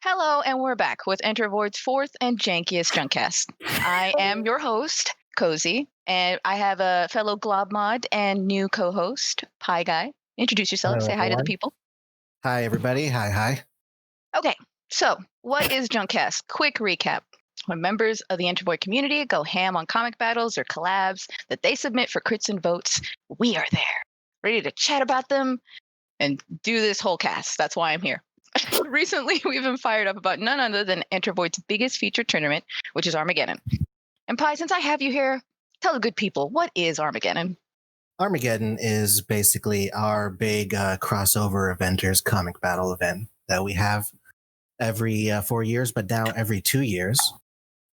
Hello, and we're back with enterVoid's fourth and jankiest Junkcast. I am your host, Kozi, and I have a fellow Glob mod and new co-host, Pie Guy. Introduce yourself, Hello, say hi to the everyone. people. Hi, everybody. Hi. Okay, so what is Junkcast? Quick recap. When members of the enterVoid community go ham on comic battles or collabs that they submit for crits and votes, we are there, ready to chat about them and do this whole cast. That's why I'm here. Recently, we've been fired up about none other than enterVoid's biggest featured tournament, which is Armageddon. And Pi, since I have you here, tell the good people, what is Armageddon? Armageddon is basically our big crossover Avengers comic battle event that we have every 4 years, but now every 2 years,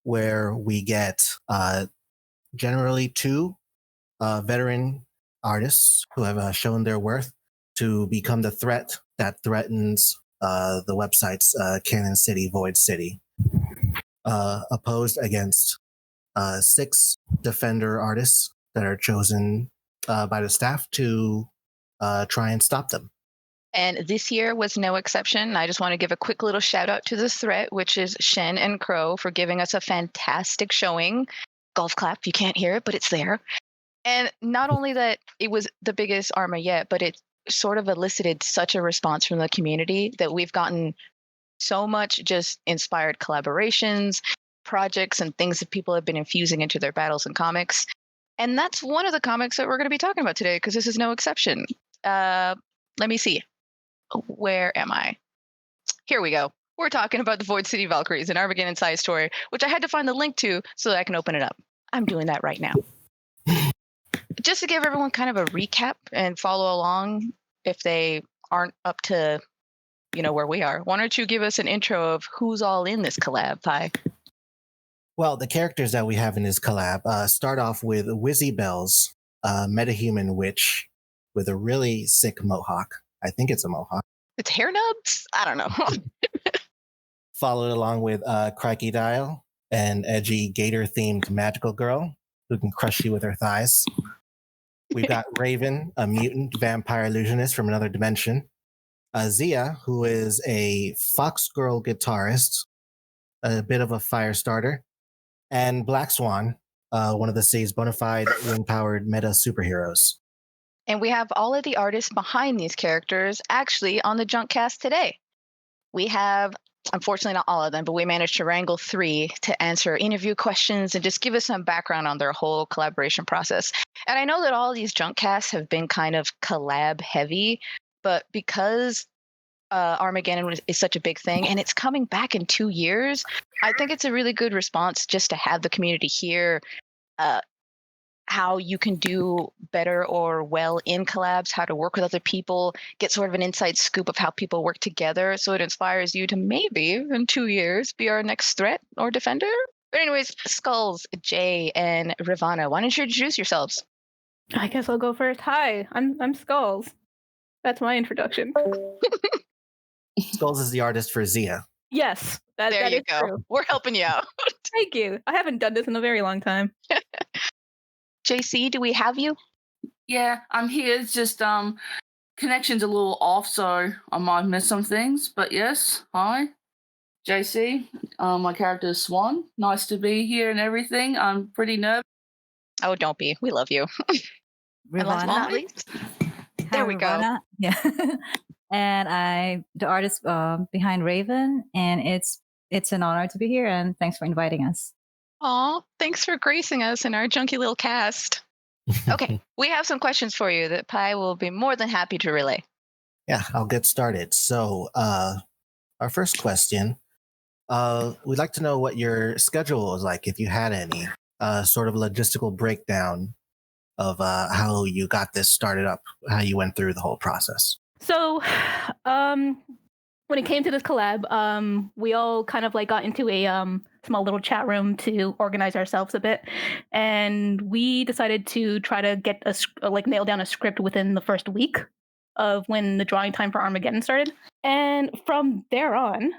where we get generally two veteran artists who have shown their worth to become the threat that threatens the website's Canon City, Void City, opposed against 6 defender artists that are chosen by the staff to try and stop them. And this year was no exception. I just want to give a quick little shout out to the threat, which is Shen and Crow, for giving us a fantastic showing. Golf clap, you can't hear it, but it's there. And not only that it was the biggest Arma yet, but it sort of elicited such a response from the community that we've gotten so much just inspired collaborations, projects, and things that people have been infusing into their battles and comics. And that's one of the comics that we're going to be talking about today, because this is no exception. Let me see. Where am I? Here we go. We're talking about the Void City Valkyries, an Armageddon side story, which I had to find the link to so that I can open it up. I'm doing that right now. Just to give everyone kind of a recap and follow along if they aren't up to, where we are. Why don't you give us an intro of who's all in this collab, Pi? Well, the characters that we have in this collab start off with Wizzy Bells, metahuman witch with a really sick mohawk. I think it's a mohawk. It's hair nubs? I don't know. Followed along with Crikey Dial, an edgy gator-themed magical girl who can crush you with her thighs. We've got Raven, a mutant vampire illusionist from another dimension. Zia, who is a fox girl guitarist, a bit of a fire starter. And Black Swan, one of the city's bona fide wing-powered meta superheroes. And we have all of the artists behind these characters actually on the Junkcast today. We have, unfortunately not all of them, but we managed to wrangle 3 to answer interview questions and just give us some background on their whole collaboration process. And I know that all these Junkcasts have been kind of collab heavy, but because Armageddon is such a big thing and it's coming back in 2 years, I think it's a really good response just to have the community hear how you can do better or well in collabs, how to work with other people, get sort of an inside scoop of how people work together, so it inspires you to maybe in 2 years be our next threat or defender. But anyways, Skulls, Jay, and Ravana, why don't you introduce yourselves? I guess I'll go first. Hi, I'm Skulls. That's my introduction. Skulls is the artist for Zia. Yes, there that you is go. true. We're helping you out. Thank you. I haven't done this in a very long time. JC, do we have you? Yeah, I'm here. It's just connection's a little off, so I might miss some things. But yes, hi, JC. My character is Swan. Nice to be here and everything. I'm pretty nervous. Oh, don't be. We love you. And last but not least, there we go. Yeah. And I'm the artist behind Raven, and it's an honor to be here, and thanks for inviting us. Aw, thanks for gracing us in our junky little cast. Okay, we have some questions for you that Pi will be more than happy to relay. Yeah, I'll get started. So, our first question, we'd like to know what your schedule was like, if you had any, sort of logistical breakdown of how you got this started up, how you went through the whole process. So, when it came to this collab, we all kind of got into a small little chat room to organize ourselves a bit, and we decided to try to get nail down a script within the first week of when the drawing time for Armageddon started. And from there on,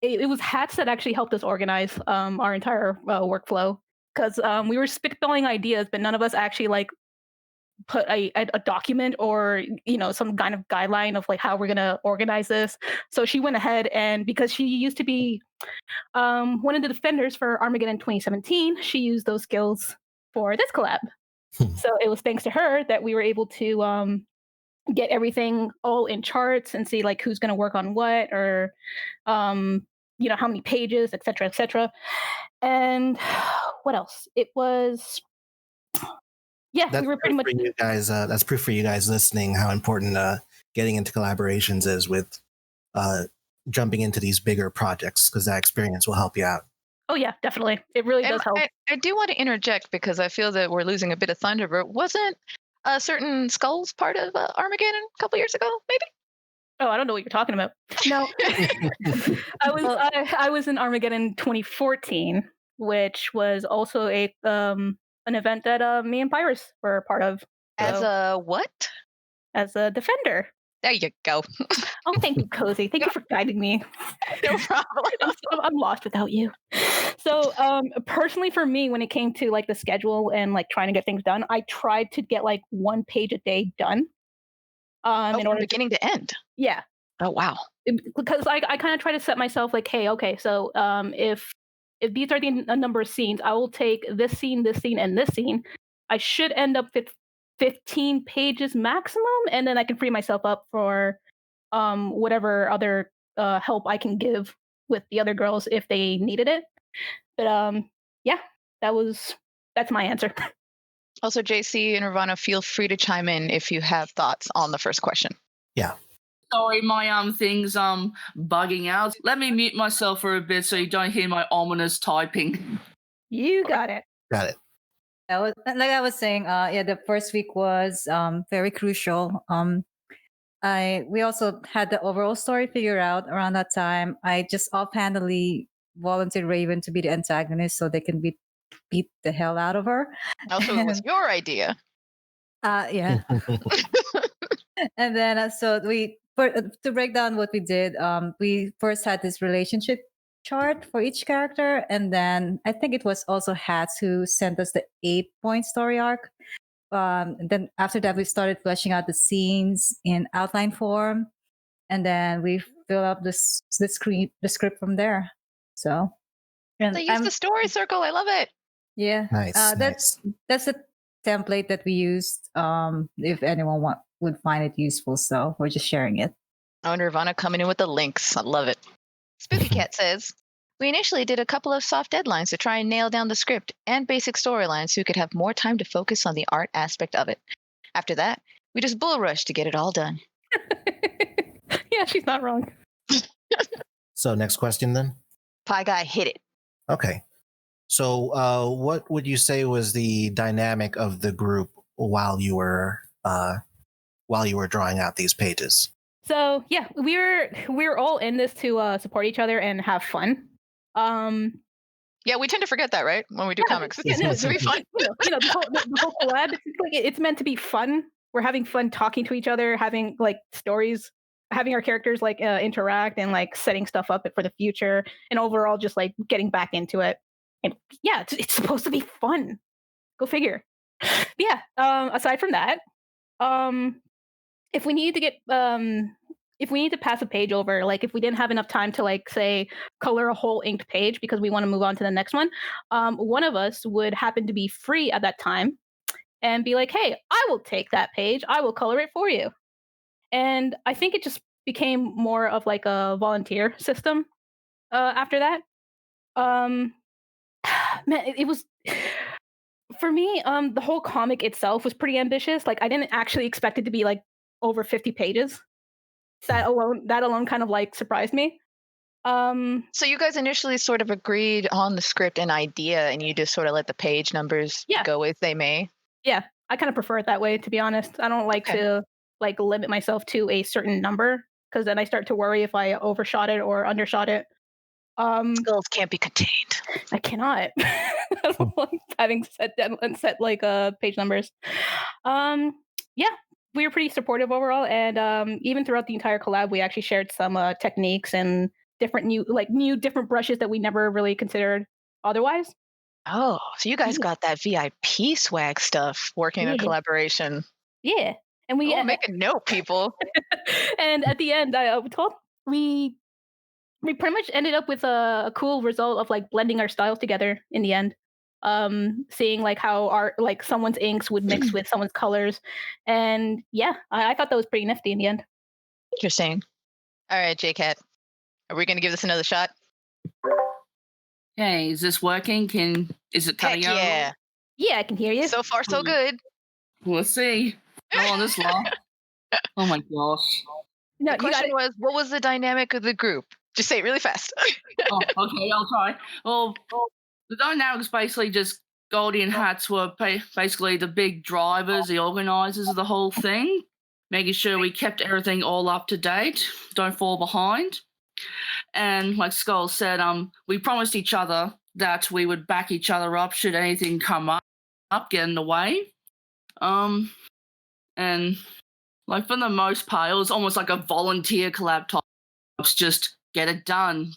it was Hats that actually helped us organize our entire workflow, because we were spitballing ideas, but none of us actually put a document or some kind of guideline of like how we're gonna organize this. So she went ahead, and because she used to be one of the defenders for Armageddon 2017, she used those skills for this collab. So it was thanks to her that we were able to get everything all in charts and see like who's going to work on what, or how many pages, etc., etc. And what else? It was That's we were pretty proof much for you guys. That's proof for you guys listening how important getting into collaborations is with jumping into these bigger projects, because that experience will help you out. Oh yeah, definitely. It really And does help. I do want to interject because I feel that we're losing a bit of thunder, but wasn't a certain Skulls part of Armageddon a couple years ago, maybe? Oh, I don't know what you're talking about. No, I was in Armageddon 2014, which was also an event that me and Pyrus were a part of. As a what? As a defender. There you go. Oh, thank you, Kozi. Thank you for guiding me. No problem. I'm lost without you. So, personally, for me, when it came to like the schedule and like trying to get things done, I tried to get like 1 page a day done. In order beginning to end. Yeah. Oh wow. Because I kind of try to set myself like, hey, okay, so if these are the number of scenes, I will take this scene, and this scene. I should end up with 15 pages maximum, and then I can free myself up for whatever other help I can give with the other girls if they needed it. But yeah, that's my answer. Also, JC and Nirvana, feel free to chime in if you have thoughts on the first question. Yeah. Sorry, my thing's bugging out. Let me mute myself for a bit so you don't hear my ominous typing. You got it. Got it. Like I was saying, the first week was very crucial. We also had the overall story figured out around that time. I just offhandedly volunteered Raven to be the antagonist so they can beat the hell out of her. Also, it was your idea. Yeah. And then to break down what we did, we first had this relationship chart for each character, and then I think it was also Hats who sent us the 8-point story arc. And then after that, we started fleshing out the scenes in outline form, and then we fill up the script from there. So, and they use the story circle. I love it. Yeah, nice. That's the template that we used. If anyone would find it useful, so we're just sharing it. Oh, Nirvana coming in with the links. I love it. Spooky Cat says, we initially did a couple of soft deadlines to try and nail down the script and basic storylines so we could have more time to focus on the art aspect of it. After that, we just bull rushed to get it all done. Yeah, she's not wrong. So next question then? Pie Guy, hit it. Okay. So what would you say was the dynamic of the group while you were drawing out these pages? So yeah, we're all in this to support each other and have fun. Yeah, we tend to forget that, right? When we do comics. Yeah, no, It's to be fun. The whole collab, it's meant to be fun. We're having fun talking to each other, having like stories, having our characters like interact and like setting stuff up for the future, and overall just like getting back into it. And yeah, it's supposed to be fun. Go figure. But yeah. Aside from that, if we need to pass a page over, like if we didn't have enough time to like say color a whole inked page because we want to move on to the next one of us would happen to be free at that time and be like, hey, I will take that page, I will color it for you. And I think it just became more of like a volunteer system after that. Man, it was for me, the whole comic itself was pretty ambitious. Like I didn't actually expect it to be like over 50 pages. That alone kind of like surprised me. So you guys initially sort of agreed on the script and idea, and you just sort of let the page numbers go as they may. Yeah, I kind of prefer it that way, to be honest. I don't like to like limit myself to a certain number because then I start to worry if I overshot it or undershot it. Skulls can't be contained. I cannot. I don't like having set like page numbers. Yeah, we were pretty supportive overall, and even throughout the entire collab, we actually shared some techniques and different new different brushes that we never really considered otherwise. Oh, so you guys got that VIP swag stuff working in Yeah. collaboration. Yeah, and we Oh, make a note, people. and at the end, we pretty much ended up with a cool result of like blending our styles together in the end. Seeing like how our like someone's inks would mix with someone's colors, and yeah, I thought that was pretty nifty in the end. Interesting. All right, JCat, are we going to give this another shot? Hey, is this working? Is it cutting Heck out? yeah. Yeah, I can hear you. So far, so good. Let's see. How long this long? Oh my gosh. No, The you got question it. was, what was the dynamic of the group? Just say it really fast. Oh, okay, I'll try. Well, the dynamics basically just Goldie and Hats were basically the big drivers, the organizers of the whole thing, making sure we kept everything all up to date, don't fall behind. And like Skull said, we promised each other that we would back each other up should anything come up, get in the way. And like for the most part, it was almost like a volunteer collab types. Just get it done.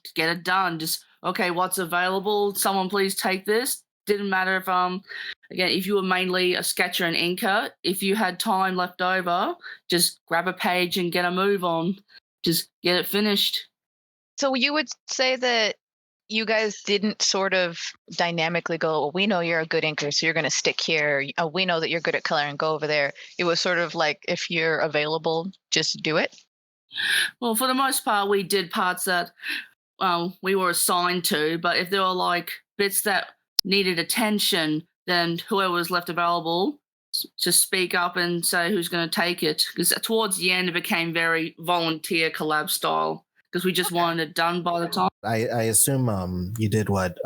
Just okay, what's available? Someone please take this. Didn't matter if again, if you were mainly a sketcher and inker, if you had time left over, just grab a page and get a move on. Just get it finished. So you would say that you guys didn't sort of dynamically go, well, we know you're a good inker, so you're going to stick here. We know that you're good at color and go over there. It was sort of like, if you're available, just do it. Well, for the most part, we did parts that we were assigned to, but if there were like bits that needed attention, then whoever was left available just speak up and say who's going to take it. Because towards the end, it became very volunteer collab style because we just wanted it done by the time. I assume you did what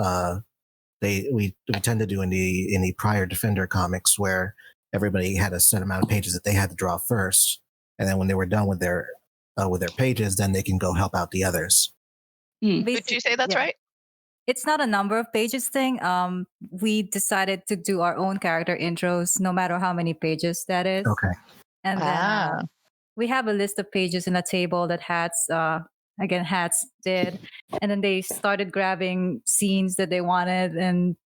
we tend to do in the prior Defender comics, where everybody had a set amount of pages that they had to draw first, and then when they were done with their pages, then they can go help out the others. Would you say that's right? It's not a number of pages thing. We decided to do our own character intros, no matter how many pages that is. Okay. And then we have a list of pages in a table that Hats did, and then they started grabbing scenes that they wanted, and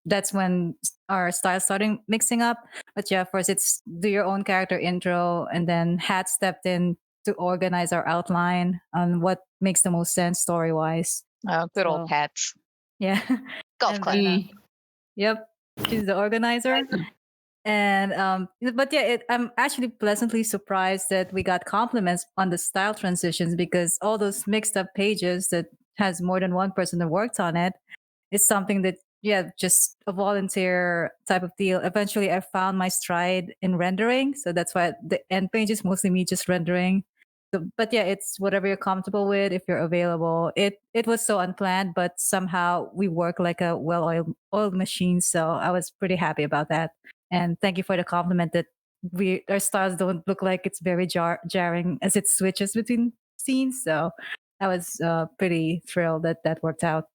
that's when our style started mixing up. But yeah, first it's do your own character intro, and then Hat stepped in to organize our outline on what makes the most sense story wise. Oh, good old Hats. Yeah. Golf And club. then, yep, she's the organizer. And but yeah, I'm actually pleasantly surprised that we got compliments on the style transitions, because all those mixed up pages that has more than one person that worked on it is something that, yeah, just a volunteer type of deal. Eventually I found my stride in rendering, so that's why the end page is mostly me just rendering. But yeah, it's whatever you're comfortable with if you're available. It was so unplanned, but somehow we work like a well-oiled machine, so I was pretty happy about that. And thank you for the compliment that our styles don't look like it's very jarring as it switches between scenes. So I was pretty thrilled that worked out.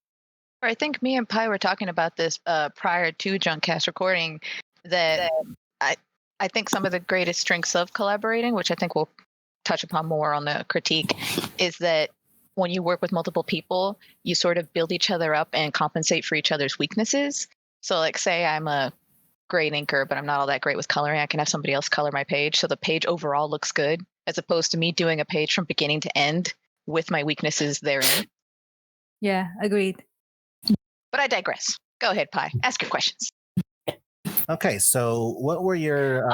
I think me and Pi were talking about this prior to Junkcast recording, that I think some of the greatest strengths of collaborating, which I think we'll touch upon more on the critique, is that when you work with multiple people, you sort of build each other up and compensate for each other's weaknesses. So like, say I'm a great inker, but I'm not all that great with coloring, I can have somebody else color my page so the page overall looks good, as opposed to me doing a page from beginning to end with my weaknesses therein. Yeah, agreed. But I digress. Go ahead, Pi. Ask your questions. Okay, so what were your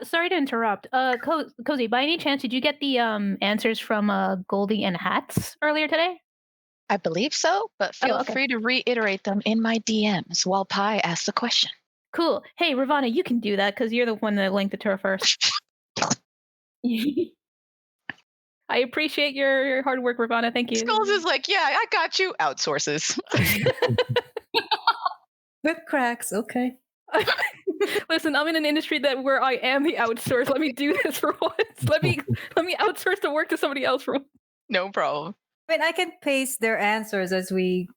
sorry to interrupt. Kozi, by any chance, did you get the answers from Goldie and Hats earlier today? I believe so, but feel free to reiterate them in my DMs while Pi asks the question. Cool. Hey, Ravana, you can do that because you're the one that linked it to her first. I appreciate your hard work, Ravana. Thank you. Skulls is like, yeah, I got you. Outsources. With cracks, okay. Listen, I'm in an industry where I am the outsource. Let me do this for once. Let me outsource the work to somebody else for once. No problem. I mean, I can paste their answers as we.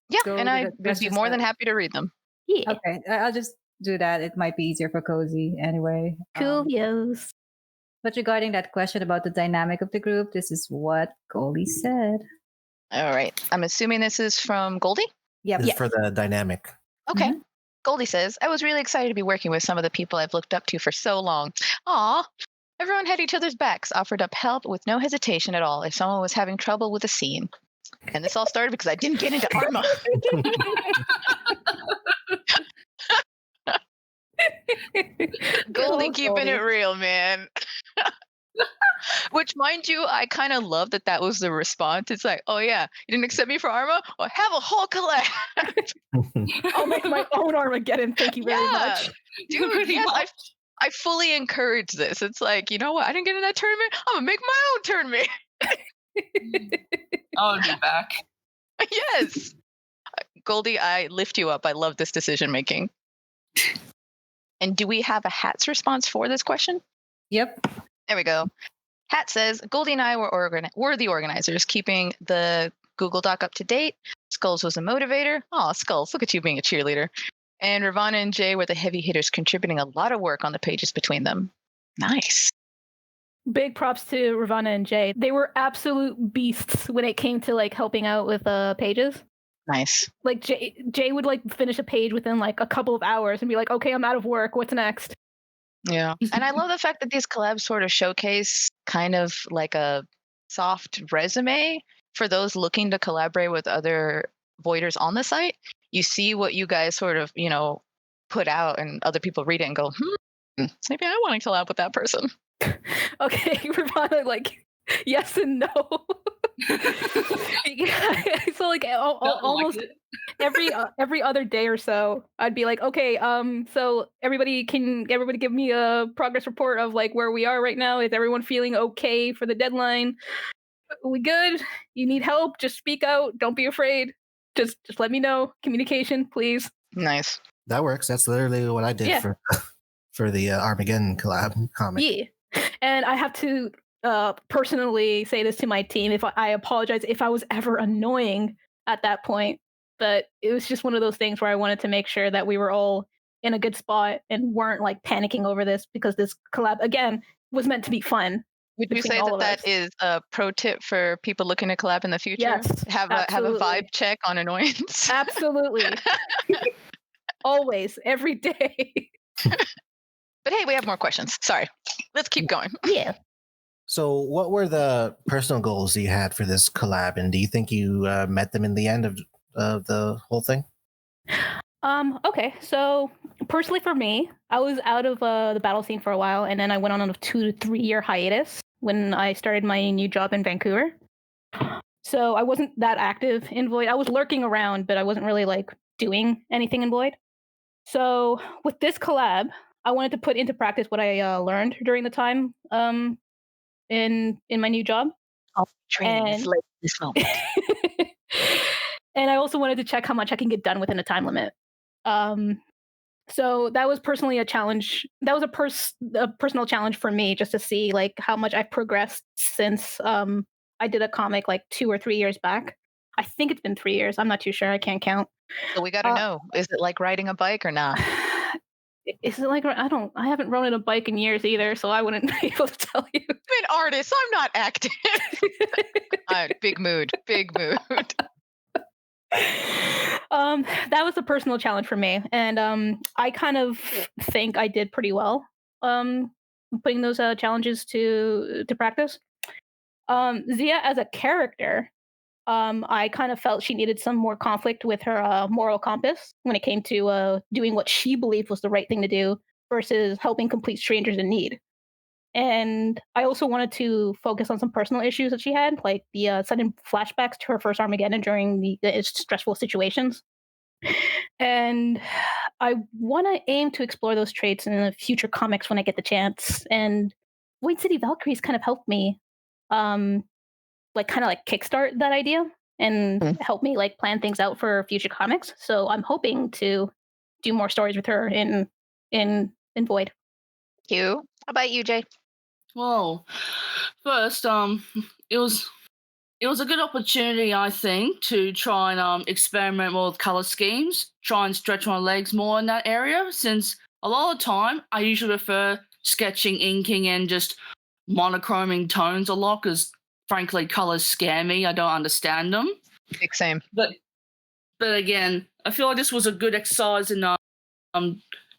Yeah, and I would be more than happy to read them. Yeah. Okay, I'll just do that. It might be easier for Kozi anyway. Cool, yes. But regarding that question about the dynamic of the group, this is what Goldie said. All right. I'm assuming this is from Goldie? Yep. This is for the dynamic. Okay. Goldie says, I was really excited to be working with some of the people I've looked up to for so long. Aw. Everyone had each other's backs, offered up help with no hesitation at all if someone was having trouble with a scene. And this all started because I didn't get into Arma. Goldie keeping it real, man. Which, mind you, I kind of love that was the response. It's like, oh yeah, you didn't accept me for Arma? Well, have a whole collab. I'll make my own Armageddon. Thank you very much. Dude, yes, I fully encourage this. It's like, you know what? I didn't get in that tournament. I'm going to make my own tournament. I'll be back. Yes. Goldie, I lift you up. I love this decision making. And do we have a Hat's response for this question? Yep. There we go. Hat says, Goldie and I were the organizers, keeping the Google Doc up to date. Skulls was a motivator. Oh, Skulls, look at you being a cheerleader. And Ravana and Jay were the heavy hitters, contributing a lot of work on the pages between them. Nice. Big props to Ravana and Jay. They were absolute beasts when it came to like helping out with pages. Nice. Like Jay would like finish a page within like a couple of hours and be like, okay, I'm out of work. What's next? Yeah. And I love the fact that these collabs sort of showcase kind of like a soft resume for those looking to collaborate with other Voiders on the site. You see what you guys sort of, put out and other people read it and go, maybe I want to collab with that person. Okay, Ravana, like, yes and no. Yeah, so like almost every other day or so, I'd be like, okay, so everybody give me a progress report of like where we are right now? Is everyone feeling okay for the deadline? Are we good? You need help? Just speak out. Don't be afraid. Just let me know. Communication, please. Nice. That works. That's literally what I did for the Armageddon collab comic. Yeah, and I have to personally say this to my team. If I apologize if I was ever annoying at that point, but it was just one of those things where I wanted to make sure that we were all in a good spot and weren't like panicking over this, because this collab again was meant to be fun. Would you say that is a pro tip for people looking to collab in the future? Yes, have a vibe check on annoyance. Absolutely. Always, every day. But hey, we have more questions. Sorry. Let's keep going. Yeah. So what were the personal goals you had for this collab, and do you think you met them in the end of the whole thing? Okay, so personally for me, I was out of the battle scene for a while, and then I went on a 2 to 3 year hiatus when I started my new job in Vancouver. So I wasn't that active in Void. I was lurking around, but I wasn't really like doing anything in Void. So with this collab, I wanted to put into practice what I learned during the time in my new job. Training is late this moment. And I also wanted to check how much I can get done within a time limit. So that was personally a challenge. That was a personal challenge for me, just to see like how much I've progressed since I did a comic like 2 or 3 years back. I think it's been 3 years. I'm not too sure. I can't count. So we got to know, is it like riding a bike or not? Is it like, I haven't ridden a bike in years either, so I wouldn't be able to tell you. I'm an artist. I'm not active. Big mood. That was a personal challenge for me, and I kind of think I did pretty well putting those challenges to practice. Zia as a character, I kind of felt she needed some more conflict with her moral compass when it came to doing what she believed was the right thing to do versus helping complete strangers in need. And I also wanted to focus on some personal issues that she had, like the sudden flashbacks to her first Armageddon during the stressful situations. And I want to aim to explore those traits in the future comics when I get the chance. And Void City Valkyries kind of helped me kickstart that idea and help me like plan things out for future comics. So I'm hoping to do more stories with her in Void. Thank you. How about you, Jay? Well, first, it was a good opportunity, I think, to try and experiment more with color schemes, try and stretch my legs more in that area, since a lot of the time I usually prefer sketching, inking, and just monochroming tones a lot, because frankly, colors scare me. I don't understand them. Same. But again, I feel like this was a good exercise in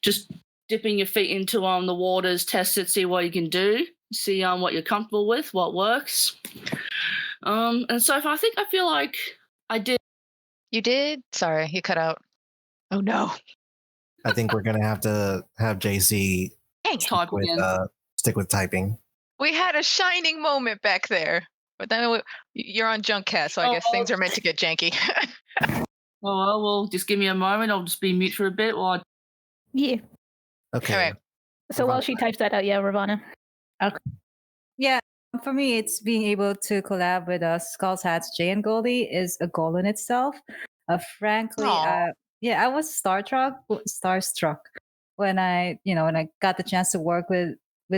just dipping your feet into the waters, test it, see what you can do, see what you're comfortable with, what works. And so far, I feel like I did. You did? Sorry, you cut out. Oh no. I think we're gonna have to have JC Dang it. stick with typing. We had a shining moment back there, but then you're on Junkcast, so I guess things are meant to get janky. Well, just give me a moment. I'll just be mute for a bit while. Yeah. Okay. All right. So while she types that out, yeah, Ravana. Okay. Yeah, for me, it's being able to collab with Skulls Hats, Jay and Goldie is a goal in itself. Frankly, Aw. I was starstruck when I got the chance to work with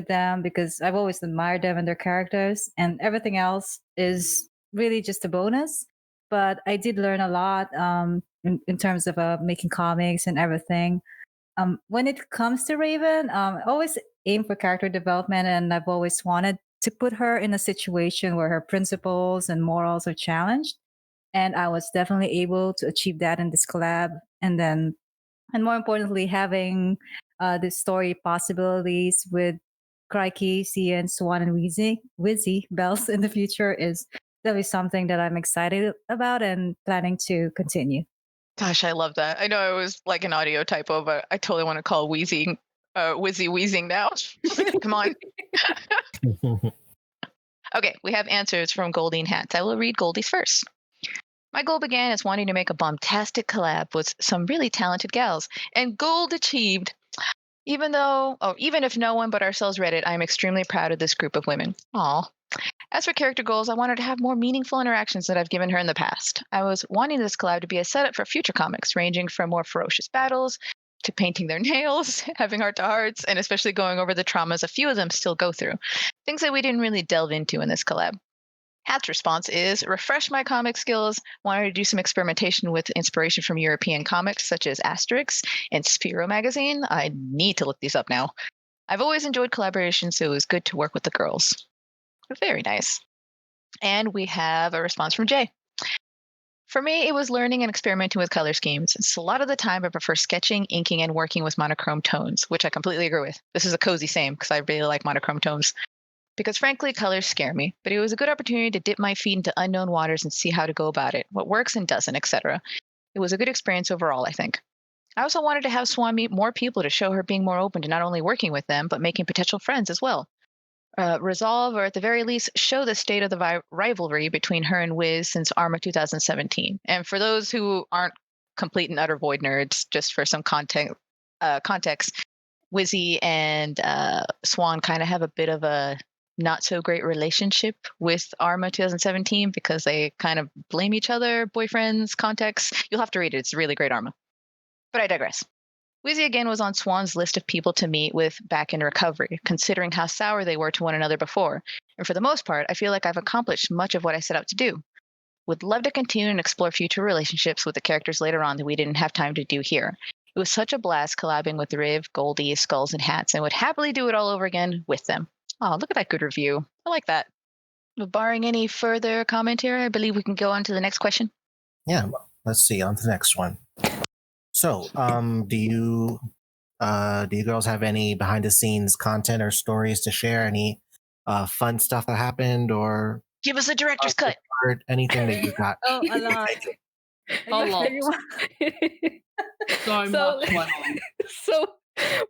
them because I've always admired them and their characters, and everything else is really just a bonus. But I did learn a lot in terms of making comics and everything. When it comes to Raven, I always aim for character development, and I've always wanted to put her in a situation where her principles and morals are challenged. And I was definitely able to achieve that in this collab. And more importantly, having the story possibilities with Crikey, Sia, and Swan and Wizzy bells in the future is definitely something that I'm excited about and planning to continue. Gosh, I love that. I know it was like an audio typo, but I totally want to call Wizzy wheezing now. Come on. Okay, we have answers from Goldie and Hats. I will read Goldie's first. My goal began as wanting to make a bombastic collab with some really talented gals, and gold achieved. Even if no one but ourselves read it, I am extremely proud of this group of women. Aw. As for character goals, I wanted to have more meaningful interactions that I've given her in the past. I was wanting this collab to be a setup for future comics, ranging from more ferocious battles to painting their nails, having heart-to-hearts, and especially going over the traumas a few of them still go through. Things that we didn't really delve into in this collab. Hat's response is, refresh my comic skills, wanted to do some experimentation with inspiration from European comics such as Asterix and Sphero magazine. I need to look these up now. I've always enjoyed collaboration, so it was good to work with the girls. Very nice. And we have a response from Jay. For me, it was learning and experimenting with color schemes. So a lot of the time, I prefer sketching, inking, and working with monochrome tones, which I completely agree with. This is a cozy same because I really like monochrome tones. Because frankly, colors scare me, but it was a good opportunity to dip my feet into unknown waters and see how to go about it, what works and doesn't, etc. It was a good experience overall, I think. I also wanted to have Swan meet more people to show her being more open to not only working with them, but making potential friends as well. Resolve, or at the very least, show the state of the rivalry between her and Wiz since Arma 2017. And for those who aren't complete and utter Void nerds, just for some context, Wizzy and Swan kind of have a bit of a not so great relationship with Arma 2017 because they kind of blame each other, boyfriends, contexts. You'll have to read it. It's really great Arma. But I digress. Wizzy again was on Swan's list of people to meet with back in recovery, considering how sour they were to one another before. And for the most part, I feel like I've accomplished much of what I set out to do. Would love to continue and explore future relationships with the characters later on that we didn't have time to do here. It was such a blast collabing with Riv, Goldie, Skulls, and Hats, and would happily do it all over again with them. Oh, look at that good review. I like that. But barring any further commentary, I believe we can go on to the next question. Yeah, let's see. On to the next one. So, do you girls have any behind the scenes content or stories to share? Any fun stuff that happened, or give us a director's cut? Anything that you got? Oh, a lot. So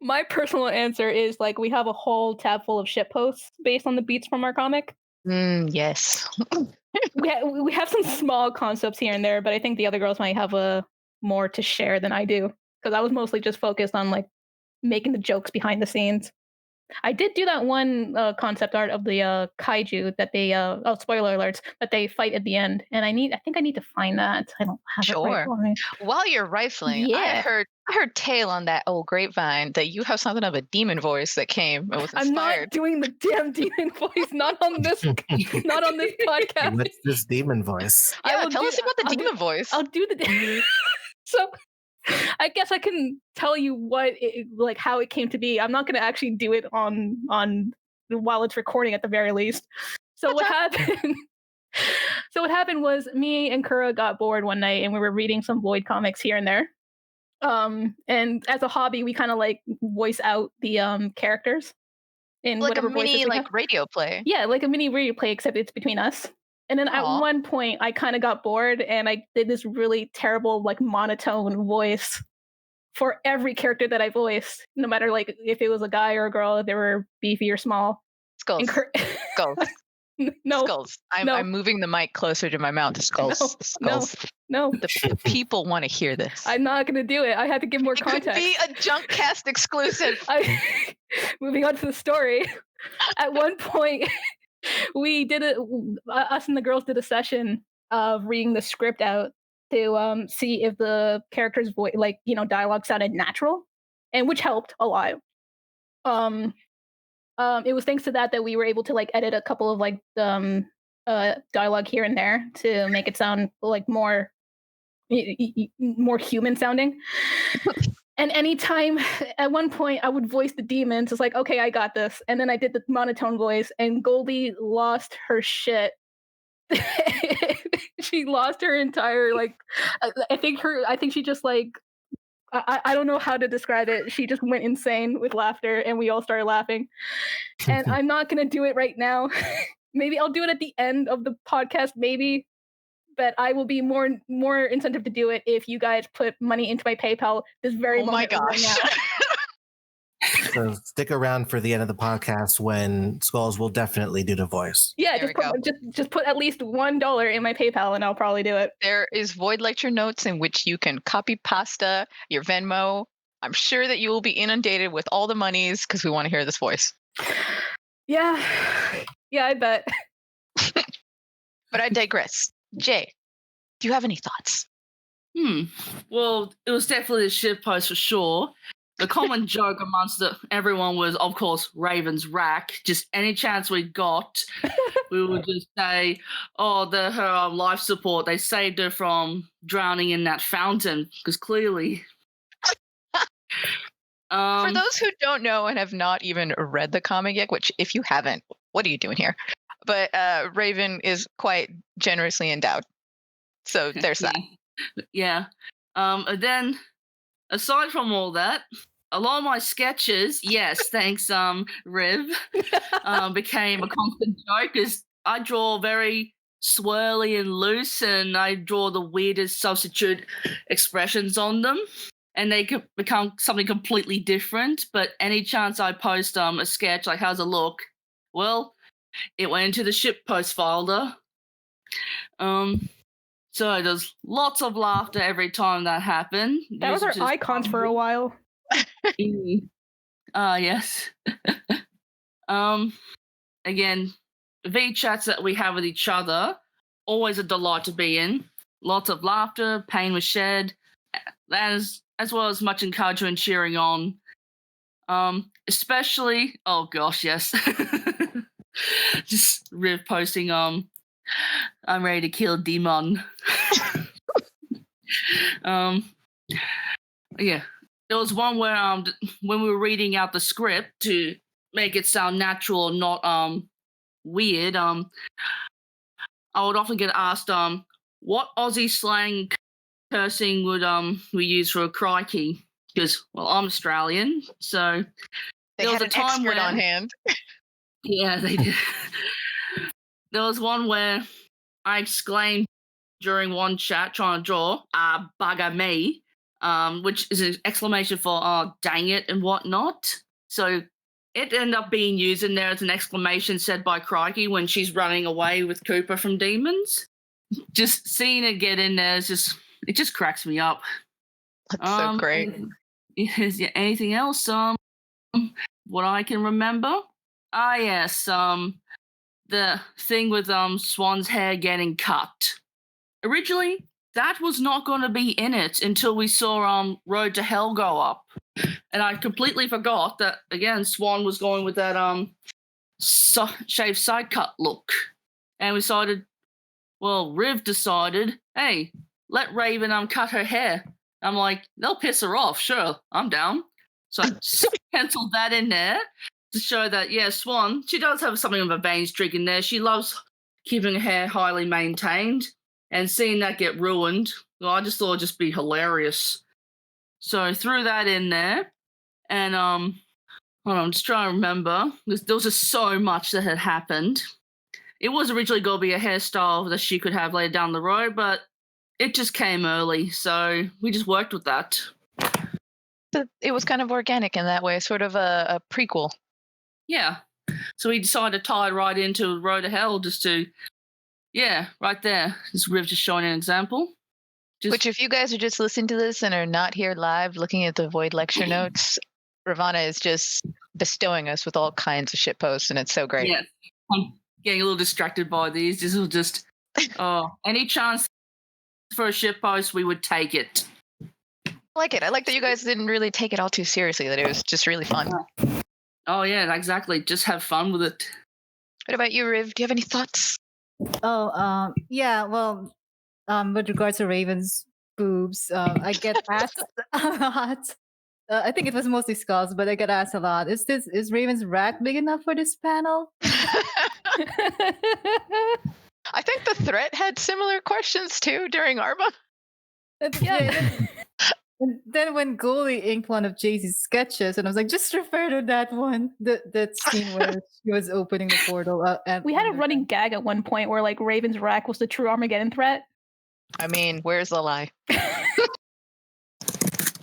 my personal answer is like we have a whole tab full of shit posts based on the beats from our comic. Yes. we have some small concepts here and there, but I think the other girls might have more to share than I do because I was mostly just focused on like making the jokes behind the scenes. I did do that one concept art of the kaiju that they spoiler alerts, that they fight at the end, and I think I need to find that. I don't have it right for me. While you're rifling, I heard tale on that old grapevine that you have something of a demon voice that came and was inspired. I'm not doing the damn demon voice, not on this podcast. What's this demon voice? Yeah, tell us about the demon voice. I'll do the so I guess I can tell you how it came to be. I'm not going to actually do it on while it's recording at the very least. So what happened? So what happened was me and Kura got bored one night and we were reading some Void comics here and there. And as a hobby, we kind of like voice out the characters in Like a whatever voices mini we like have. radio play. Yeah, like a mini radio play, except it's between us. And then at Aw. one point, I kind of got bored, and I did this really terrible, like monotone voice for every character that I voiced, no matter like if it was a guy or a girl, if they were beefy or small. Skulls. Skulls. No, Skulls. no. I'm moving the mic closer to my mouth. Skulls. No, Skulls. no. The people want to hear this. I'm not gonna do it. I had to give more It could context. be a Junkcast exclusive. Moving on to the story. At one point, we did us and the girls did a session of reading the script out to see if the characters' voice, like dialogue, sounded natural, and which helped a lot. It was thanks to that we were able to like edit a couple of like dialogue here and there to make it sound like more human sounding. And anytime, at one point, I would voice the demons. It's like, okay, I got this. And then I did the monotone voice, and Goldie lost her shit. She lost her entire I think she just like I don't know how to describe it. She just went insane with laughter, and we all started laughing. And I'm not gonna do it right now. Maybe I'll do it at the end of the podcast, maybe. But I will be more incentive to do it if you guys put money into my PayPal this very moment right now. So stick around for the end of the podcast when Skulls will definitely do the voice. Yeah, just put at least $1 in my PayPal and I'll probably do it. There is Void lecture notes in which you can copy pasta your Venmo. I'm sure that you will be inundated with all the monies because we want to hear this voice. Yeah, I bet. But I digress. Jay, do you have any thoughts? Well, it was definitely a shit post for sure. The common joke amongst everyone was, of course, Raven's rack. Just any chance we got, we would just say, "Oh, her life support. They saved her from drowning in that fountain." Because clearly, for those who don't know and have not even read the comic yet, which if you haven't, what are you doing here? But Raven is quite generously endowed. So there's that. Yeah. And then, aside from all that, a lot of my sketches, yes, thanks, Riv, became a constant joke because I draw very swirly and loose, and I draw the weirdest substitute expressions on them, and they could become something completely different. But any chance I post a sketch, like, how's it look? Well, it went into the shitpost folder. So there's lots of laughter every time that happened. That was our icons for a while. Yes. Again, V chats that we have with each other, always a delight to be in. Lots of laughter, pain was shed, as well as much encouragement and cheering on. Especially, oh gosh, yes. Just Riv posting, I'm ready to kill demon. Yeah. There was one where when we were reading out the script to make it sound natural, not weird, I would often get asked what Aussie slang cursing would we use for a crikey? Because, well, I'm Australian, so they had an expert on hand. Yeah, they did. There was one where I exclaimed during one chat trying to draw, bugger me, which is an exclamation for, oh, dang it, and whatnot. So it ended up being used in there as an exclamation said by Crikey when she's running away with Cooper from demons. Just seeing it get in there, it just cracks me up. That's so great. Is there anything else? What I can remember? Yes, the thing with Swan's hair getting cut. Originally, that was not going to be in it until we saw Road to Hell go up. And I completely forgot that, again, Swan was going with that shaved side cut look. And we decided, well, Riv decided, hey, let Raven cut her hair. I'm like, they'll piss her off, sure, I'm down. So I penciled that in there to show that, yeah, Swan, she does have something of a vein streak in there. She loves keeping her hair highly maintained. And seeing that get ruined, well, I just thought it'd just be hilarious. So I threw that in there, and hold on, I'm just trying to remember. There was just so much that had happened. It was originally going to be a hairstyle that she could have later down the road, but it just came early, so we just worked with that. It was kind of organic in that way, sort of a prequel. Yeah. So we decided to tie it right into Road to Hell just to, right there. This Riv just showing an example. Which, if you guys are just listening to this and are not here live looking at the Void lecture notes, Ravana is just bestowing us with all kinds of shit posts, and it's so great. Yeah. I'm getting a little distracted by these. This will just, any chance for a shit post, we would take it. I like it. I like that you guys didn't really take it all too seriously, that it was just really fun. Oh, yeah, exactly. Just have fun with it. What about you, Riv? Do you have any thoughts? Oh, yeah. Well, with regards to Raven's boobs, I get asked a lot. I think it was mostly Skulls, but I get asked a lot. Is Raven's rack big enough for this panel? I think the threat had similar questions too during Arma. And then when Goalie inked one of Jaycee's sketches, and I was like, just refer to that one, that scene where she was opening the portal. And we had a running gag at one point where like Raven's rack was the true Armageddon threat. I mean, where's the lie?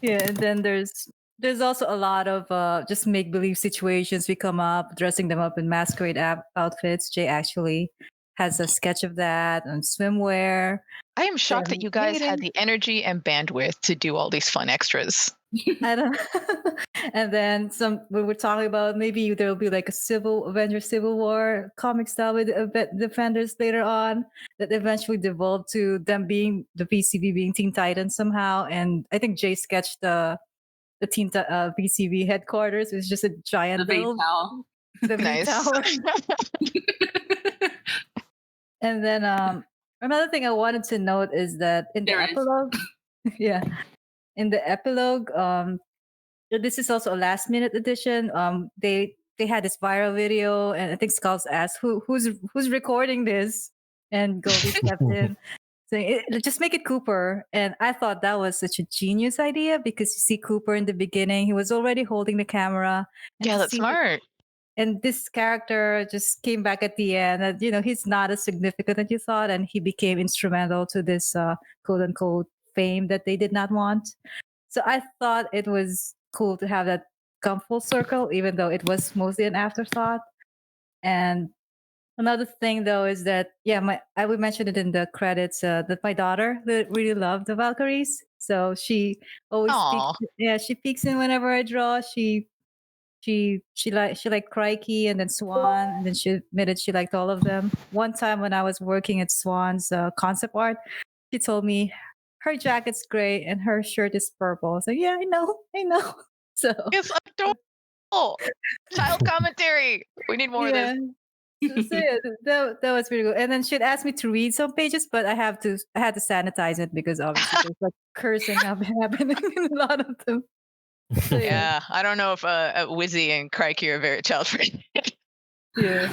Yeah, and then there's also a lot of just make believe situations we come up, dressing them up in masquerade outfits. Jay actually has a sketch of that on swimwear. I am shocked that you guys had the energy and bandwidth to do all these fun extras. I don't. And then we were talking about maybe there will be like a Avengers Civil War comic style with Defenders later on that eventually devolved to them being the VCV being Teen Titans somehow. And I think Jay sketched the VCV headquarters. It's just a giant V tower. The V tower. And then another thing I wanted to note is that in the epilogue, in the epilogue, this is also a last minute edition. They had this viral video, and I think Skulls asked who's recording this, and Goldie stepped in saying, just make it Cooper. And I thought that was such a genius idea because you see Cooper in the beginning, he was already holding the camera. Yeah, that's smart. And this character just came back at the end that, he's not as significant as you thought. And he became instrumental to this quote unquote fame that they did not want. So I thought it was cool to have that come full circle, even though it was mostly an afterthought. And another thing though is that, I would mention it in the credits that my daughter really loved the Valkyries. So she always she peeks in whenever I draw. She liked Crikey and then Swan, and then she admitted she liked all of them. One time when I was working at Swan's concept art, she told me her jacket's gray and her shirt is purple. I was like, yeah, I know. So it's adorable. Child commentary. We need more of this. So that was really good. And then she'd asked me to read some pages, but I had to sanitize it because obviously there's like cursing happening in a lot of them. So, yeah, I don't know if Wizzy and Crikey are very child friendly. Yeah.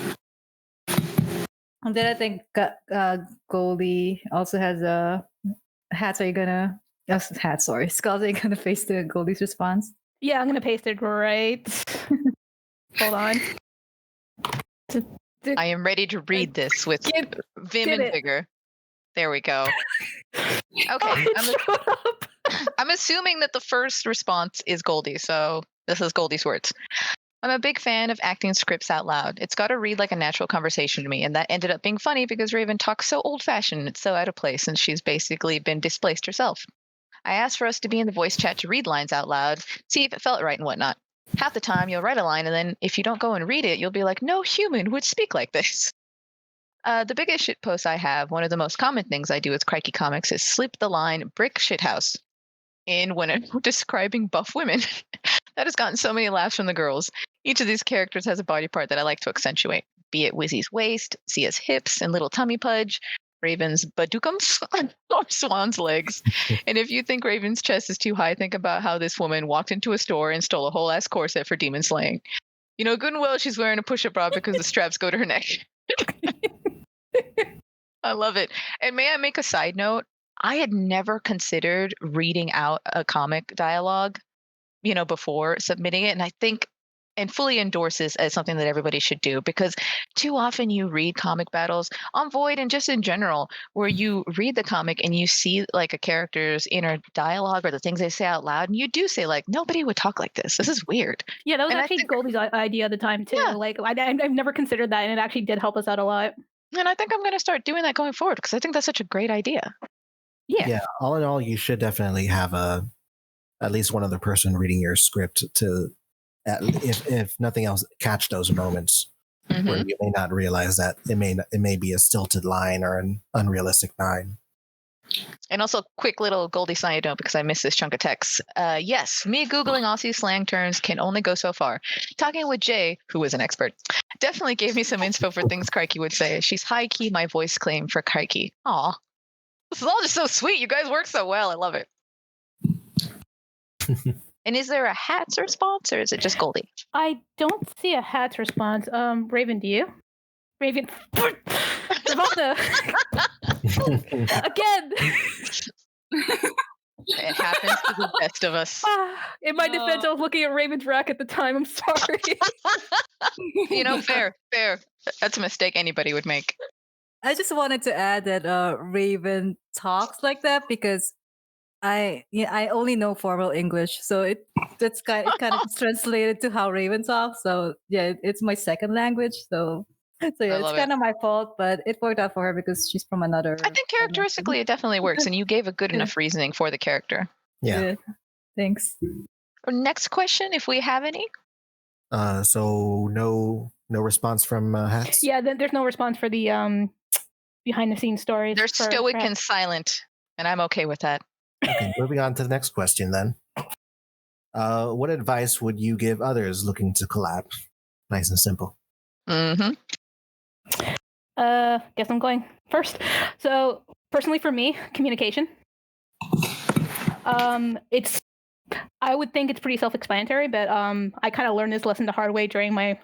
And then I think Goldie also has a hats. Are you gonna hat? Sorry, Skulls. Are you gonna face the Goldie's response? Yeah, I'm gonna paste it right. Hold on. I am ready to read this with vim and vigor. There we go. Okay, I'm assuming that the first response is Goldie, so this is Goldie's words. I'm a big fan of acting scripts out loud. It's got to read like a natural conversation to me, and that ended up being funny because Raven talks so old-fashioned. It's so out of place, and she's basically been displaced herself. I asked for us to be in the voice chat to read lines out loud, see if it felt right and whatnot. Half the time, you'll write a line, and then if you don't go and read it, you'll be like, no human would speak like this. The biggest shit post I have, one of the most common things I do with Crikey Comics is slip the line brick shithouse in when I'm describing buff women. That has gotten so many laughs from the girls. Each of these characters has a body part that I like to accentuate, be it Wizzy's waist, Sia's hips and little tummy pudge, Raven's badukums, or Swan's legs. And if you think Raven's chest is too high, think about how this woman walked into a store and stole a whole ass corset for demon slaying. You know good and well she's wearing a push-up bra because the straps go to her neck. I love it. And may I make a side note? I had never considered reading out a comic dialogue, before submitting it. And I think and fully endorses as something that everybody should do because too often you read comic battles on Void and just in general where you read the comic and you see like a character's inner dialogue or the things they say out loud and you do say like nobody would talk like this is weird. Yeah, that was And I actually think- Goldie's idea at the time too. Yeah. Like I've never considered that, and it actually did help us out a lot. And I think I'm going to start doing that going forward because I think that's such a great idea. Yeah. All in all, you should definitely have at least one other person reading your script to, if nothing else, catch those moments where Mhm. you may not realize that it may be a stilted line or an unrealistic line. And also, quick little Goldie side note because I missed this chunk of text. Yes, me Googling Aussie slang terms can only go so far. Talking with Jay, who is an expert, definitely gave me some inspo for things Crikey would say. She's high key my voice claim for Crikey. Aw. This is all just so sweet. You guys work so well. I love it. And is there a hats response or is it just Goldie? I don't see a hats response. Raven, do you? Raven. Ravana. Again. It happens to the best of us. In my defense, I was looking at Raven's rack at the time. I'm sorry. Fair. That's a mistake anybody would make. I just wanted to add that Raven talks like that because I only know formal English, so it kind of translated to how Raven talks. So yeah, it's my second language. So yeah, it's kind of my fault, but it worked out for her because she's from another. I think characteristically it definitely works, and you gave a good enough reasoning for the character. Yeah. Thanks. Next question, if we have any. So no response from hats. Yeah, there's no response for the behind the scenes stories. They're stoic and silent, and I'm okay with that. Okay, moving on to the next question then. What advice would you give others looking to collab? Nice and simple. Mm-hmm. Guess I'm going first. So personally for me, communication. I would think it's pretty self-explanatory, but I kind of learned this lesson the hard way during my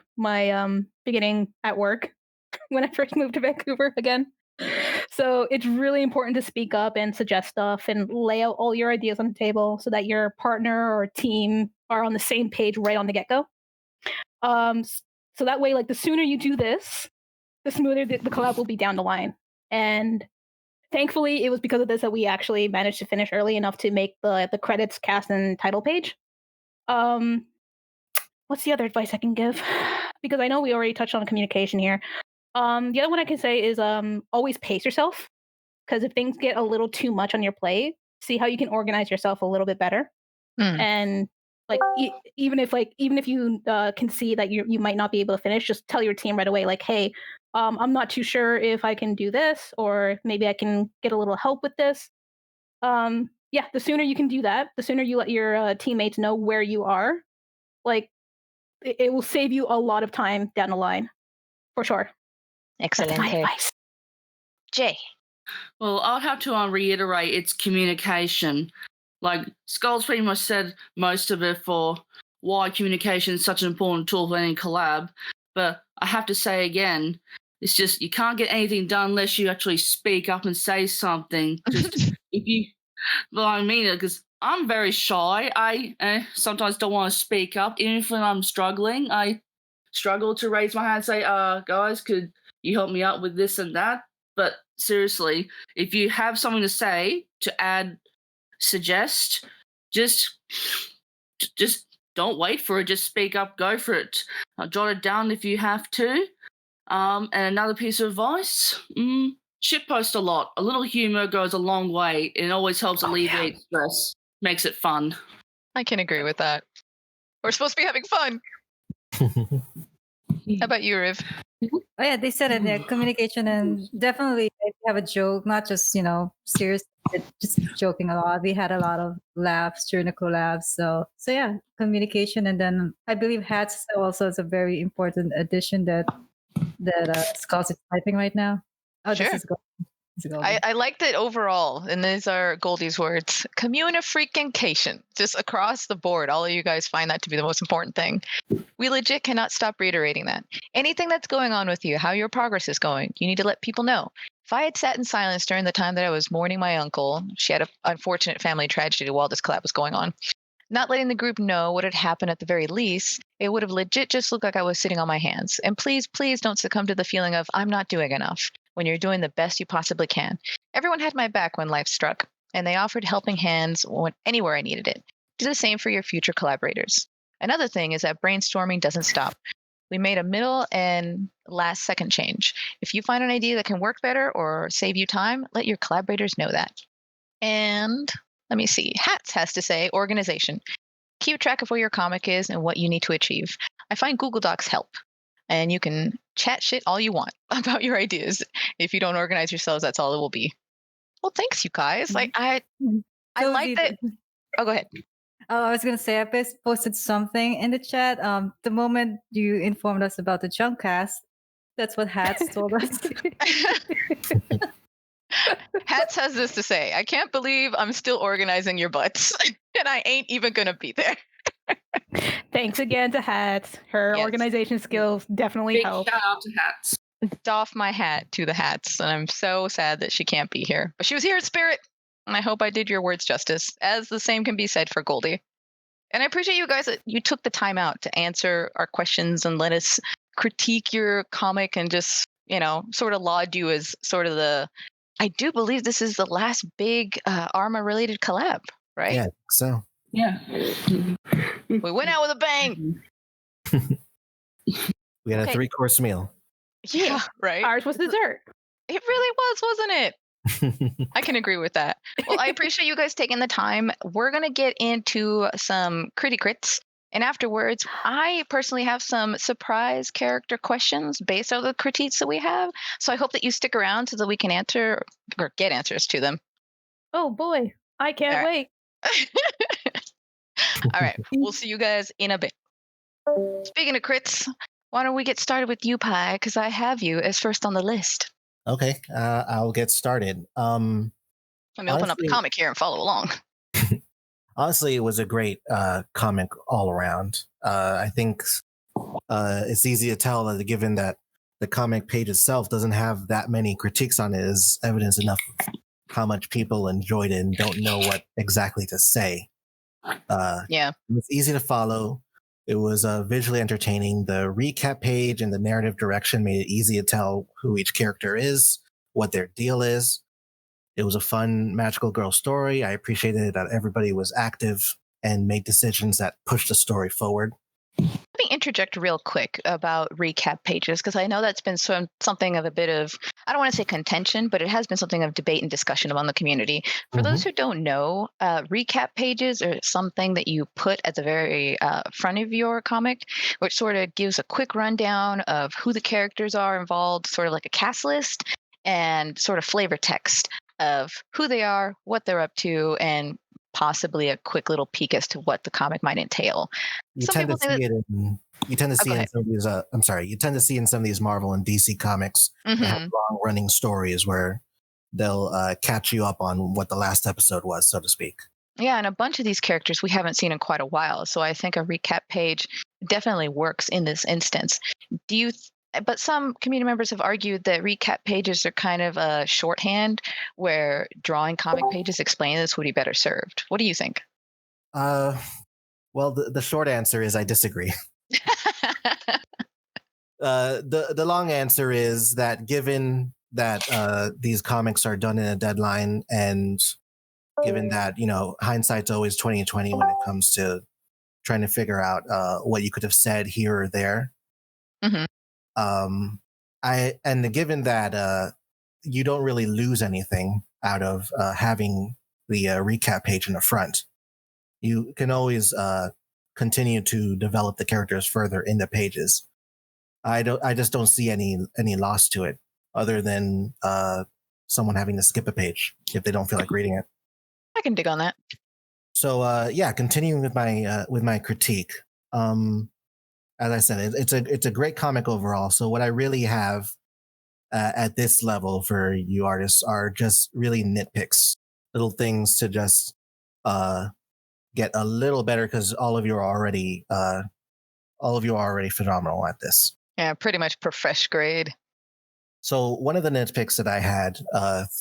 beginning at work when I first moved to Vancouver again. So it's really important to speak up and suggest stuff and lay out all your ideas on the table so that your partner or team are on the same page right on the get-go. So that way, like the sooner you do this, the smoother the collab will be down the line. And thankfully, it was because of this that we actually managed to finish early enough to make the credits, cast, and title page. What's the other advice I can give? Because I know we already touched on communication here. The other one I can say is always pace yourself. Because if things get a little too much on your plate, see how you can organize yourself a little bit better. And like even if you can see that you might not be able to finish, just tell your team right away, like, hey, I'm not too sure if I can do this, or maybe I can get a little help with this. The sooner you can do that, the sooner you let your teammates know where you are, like it will save you a lot of time down the line, for sure. Excellent. That's my advice. Jay. Well, I'll have to reiterate it's communication. Like Skull's pretty much said most of it for why communication is such an important tool for any collab. But I have to say again, it's just you can't get anything done unless you actually speak up and say something. Just I mean it because I'm very shy. I sometimes don't want to speak up, even if I'm struggling. I struggle to raise my hand and say, guys, could you help me out with this and that? But seriously, if you have something to say, to add, suggest, just don't wait for it. Just speak up, go for it. Jot it down if you have to. And another piece of advice, shitpost a lot. A little humor goes a long way. It always helps alleviate stress, makes it fun. I can agree with that. We're supposed to be having fun. How about you, Riv? Oh yeah, they said it. Yeah, communication and definitely if you have a joke, not just serious, just joking a lot. We had a lot of laughs during the collabs. So yeah, communication, and then I believe hats also is a very important addition that Scott is typing right now. Oh, Sure. this is good. It's Goldie. I like that overall, and these are Goldie's words, communication. Just across the board, all of you guys find that to be the most important thing. We legit cannot stop reiterating that. Anything that's going on with you, how your progress is going, you need to let people know. If I had sat in silence during the time that I was mourning my uncle, she had an unfortunate family tragedy while this collab was going on, not letting the group know what had happened at the very least, it would have legit just looked like I was sitting on my hands. And please, please don't succumb to the feeling of I'm not doing enough when you're doing the best you possibly can. Everyone had my back when life struck, and they offered helping hands anywhere I needed it. Do the same for your future collaborators. Another thing is that brainstorming doesn't stop. We made a middle and last second change. If you find an idea that can work better or save you time, let your collaborators know that. And let me see. Hats has to say organization. Keep track of where your comic is and what you need to achieve. I find Google Docs help. And you can chat shit all you want about your ideas. If you don't organize yourselves, that's all it will be. Well, thanks, you guys. Like I like that. Oh, go ahead. Oh, I was gonna say I posted something in the chat. The moment you informed us about the Junkcast, that's what Hats told us. Hats has this to say. I can't believe I'm still organizing your butts, and I ain't even gonna be there. Thanks again to Hats. Her Yes. organization skills definitely Big help. shout out to Hats. Doff my hat to the Hats, and I'm so sad that she can't be here. But she was here in spirit, and I hope I did your words justice, as the same can be said for Goldie. And I appreciate you guys that you took the time out to answer our questions and let us critique your comic and just, sort of laud you as sort of I do believe this is the last big Arma-related collab, right? Yeah, so. Yeah. We went out with a bang. We had Okay. a 3-course meal. Yeah, right. Ours was dessert. It really was, wasn't it? I can agree with that. Well, I appreciate you guys taking the time. We're going to get into some crits. And afterwards, I personally have some surprise character questions based on the critiques that we have. So I hope that you stick around so that we can answer or get answers to them. Oh boy, I can't All wait. All right. We'll see you guys in a bit. Speaking of crits, why don't we get started with you, Pi? Because I have you as first on the list. Okay, I'll get started. Let me open up the honestly- comic here and follow along. Honestly, it was a great comic all around. I think it's easy to tell that given that the comic page itself doesn't have that many critiques on it is evidence enough of how much people enjoyed it and don't know what exactly to say. Yeah. It was easy to follow. It was visually entertaining. The recap page and the narrative direction made it easy to tell who each character is, what their deal is. It was a fun magical girl story. I appreciated that everybody was active and made decisions that pushed the story forward. Let me interject real quick about recap pages, because I know that's been something of a bit of, I don't want to say contention, but it has been something of debate and discussion among the community. For those who don't know, recap pages are something that you put at the very front of your comic, which sort of gives a quick rundown of who the characters are involved, sort of like a cast list, and sort of flavor text of who they are, what they're up to, and possibly a quick little peek as to what the comic might entail. You Some tend to people see think it in. You tend to see go in ahead. some of these. I'm sorry. You tend to see in some of these Marvel and DC comics that have Mhm. long-running stories where they'll catch you up on what the last episode was, so to speak. Yeah, and a bunch of these characters we haven't seen in quite a while, so I think a recap page definitely works in this instance. But some community members have argued that recap pages are kind of a shorthand where drawing comic pages explain this would be better served. What do you think? Well, the short answer is I disagree. The long answer is that given that these comics are done in a deadline, and given that hindsight's always 20/20 when it comes to trying to figure out what you could have said here or there. Mhm. Given that you don't really lose anything out of having the recap page in the front, you can always continue to develop the characters further in the pages. I just don't see any loss to it, other than someone having to skip a page if they don't feel like reading it. I can dig on that. So continuing with my critique. As I said, it's a great comic overall. So what I really have at this level for you artists are just really nitpicks, little things to just get a little better because all of you are already phenomenal at this. Yeah, pretty much fresh grade. So one of the nitpicks that I had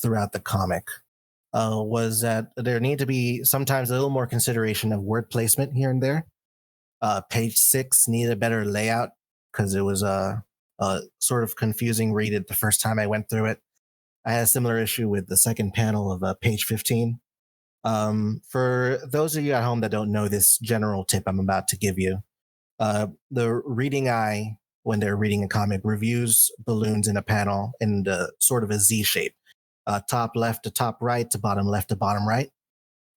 throughout the comic was that there need to be sometimes a little more consideration of word placement here and there. Page 6 needed a better layout because it was a sort of confusing read it the first time I went through it. I had a similar issue with the second panel of page 15. For those of you at home that don't know this general tip I'm about to give you, the reading eye, when they're reading a comic, reviews balloons in a panel in the sort of a Z shape. Top left to top right to bottom left to bottom right,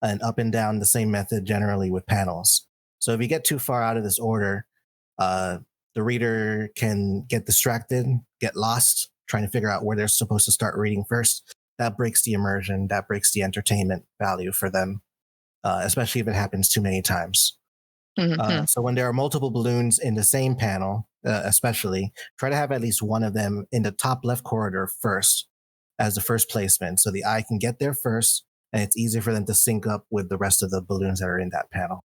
and up and down the same method generally with panels. So if you get too far out of this order, the reader can get distracted, get lost, trying to figure out where they're supposed to start reading first. That breaks the immersion, that breaks the entertainment value for them, especially if it happens too many times. So when there are multiple balloons in the same panel, especially, try to have at least one of them in the top left corridor first as the first placement so the eye can get there first and it's easier for them to sync up with the rest of the balloons that are in that panel.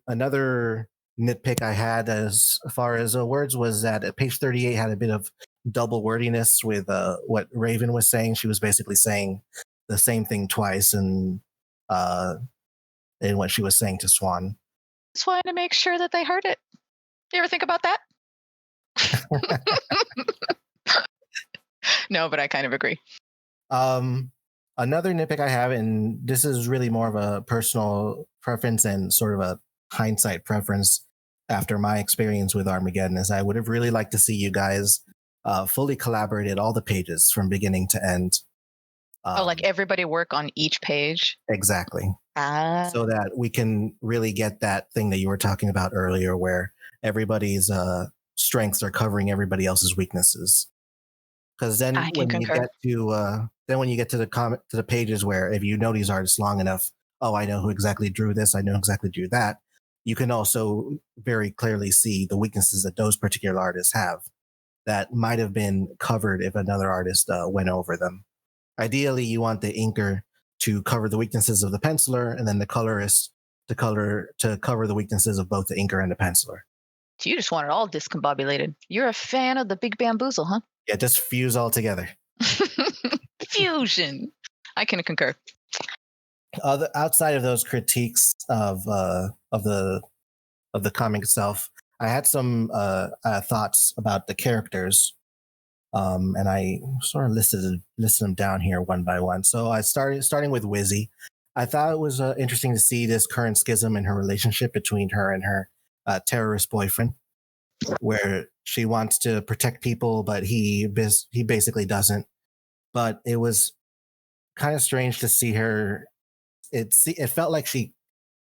Another nitpick I had as far as words was that page 38 had a bit of double wordiness with what Raven was saying. She was basically saying the same thing twice in what she was saying to Swan. Just wanted to make sure that they heard it. You ever think about that? No, but I kind of agree. Another nitpick I have, and this is really more of a personal preference and sort of a hindsight preference after my experience with Armageddon, is I would have really liked to see you guys fully collaborated all the pages from beginning to end. Like everybody work on each page? Exactly. So that we can really get that thing that you were talking about earlier where everybody's strengths are covering everybody else's weaknesses. Because then when you get to the pages where if you know these artists long enough, I know who exactly drew this, I know exactly drew that, you can also very clearly see the weaknesses that those particular artists have that might have been covered if another artist went over them. Ideally, you want the inker to cover the weaknesses of the penciler, and then the colorist to cover the weaknesses of both the inker and the penciler. So you just want it all discombobulated. You're a fan of the big bamboozle, huh? Yeah, just fuse all together. Fusion. I can concur. Outside of those critiques of the comic itself, I had some thoughts about the characters. And I sort of listed them down here one by one. So I starting with Wizzy. I thought it was interesting to see this current schism in her relationship between her and her terrorist boyfriend, where she wants to protect people, but he basically doesn't. But it was kind of strange to see her. It felt like she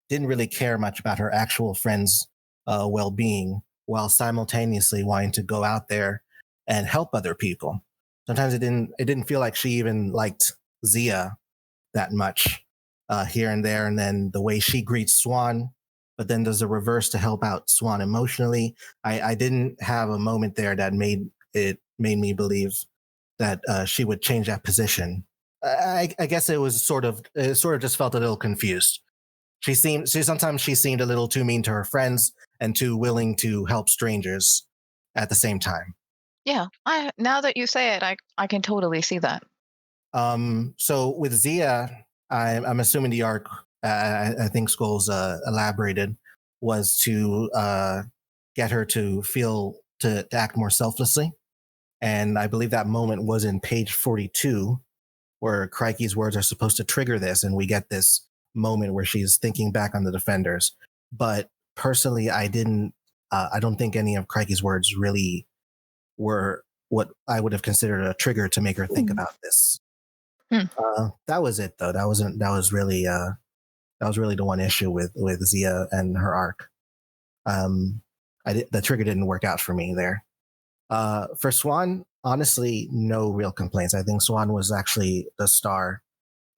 didn't really care much about her actual friends' well-being, while simultaneously wanting to go out there and help other people. Sometimes it didn't feel like she even liked Zia that much here and there. And then the way she greets Swan, but then does the reverse to help out Swan emotionally. I didn't have a moment there that made me believe that she would change that position. I guess it sort of just felt a little confused. Sometimes she seemed a little too mean to her friends and too willing to help strangers at the same time. Yeah, now that you say it, I can totally see that. So with Zia, I'm assuming the arc, I think Skulls elaborated, was to get her to act more selflessly. And I believe that moment was in page 42, where Crikey's words are supposed to trigger this, and we get this moment where she's thinking back on the Defenders. But personally, I don't think any of Crikey's words really were what I would have considered a trigger to make her think about this. That was it, though. That was really the one issue with Zia and her arc. The trigger didn't work out for me there. For Swan, honestly, no real complaints. I think Swan was actually the star.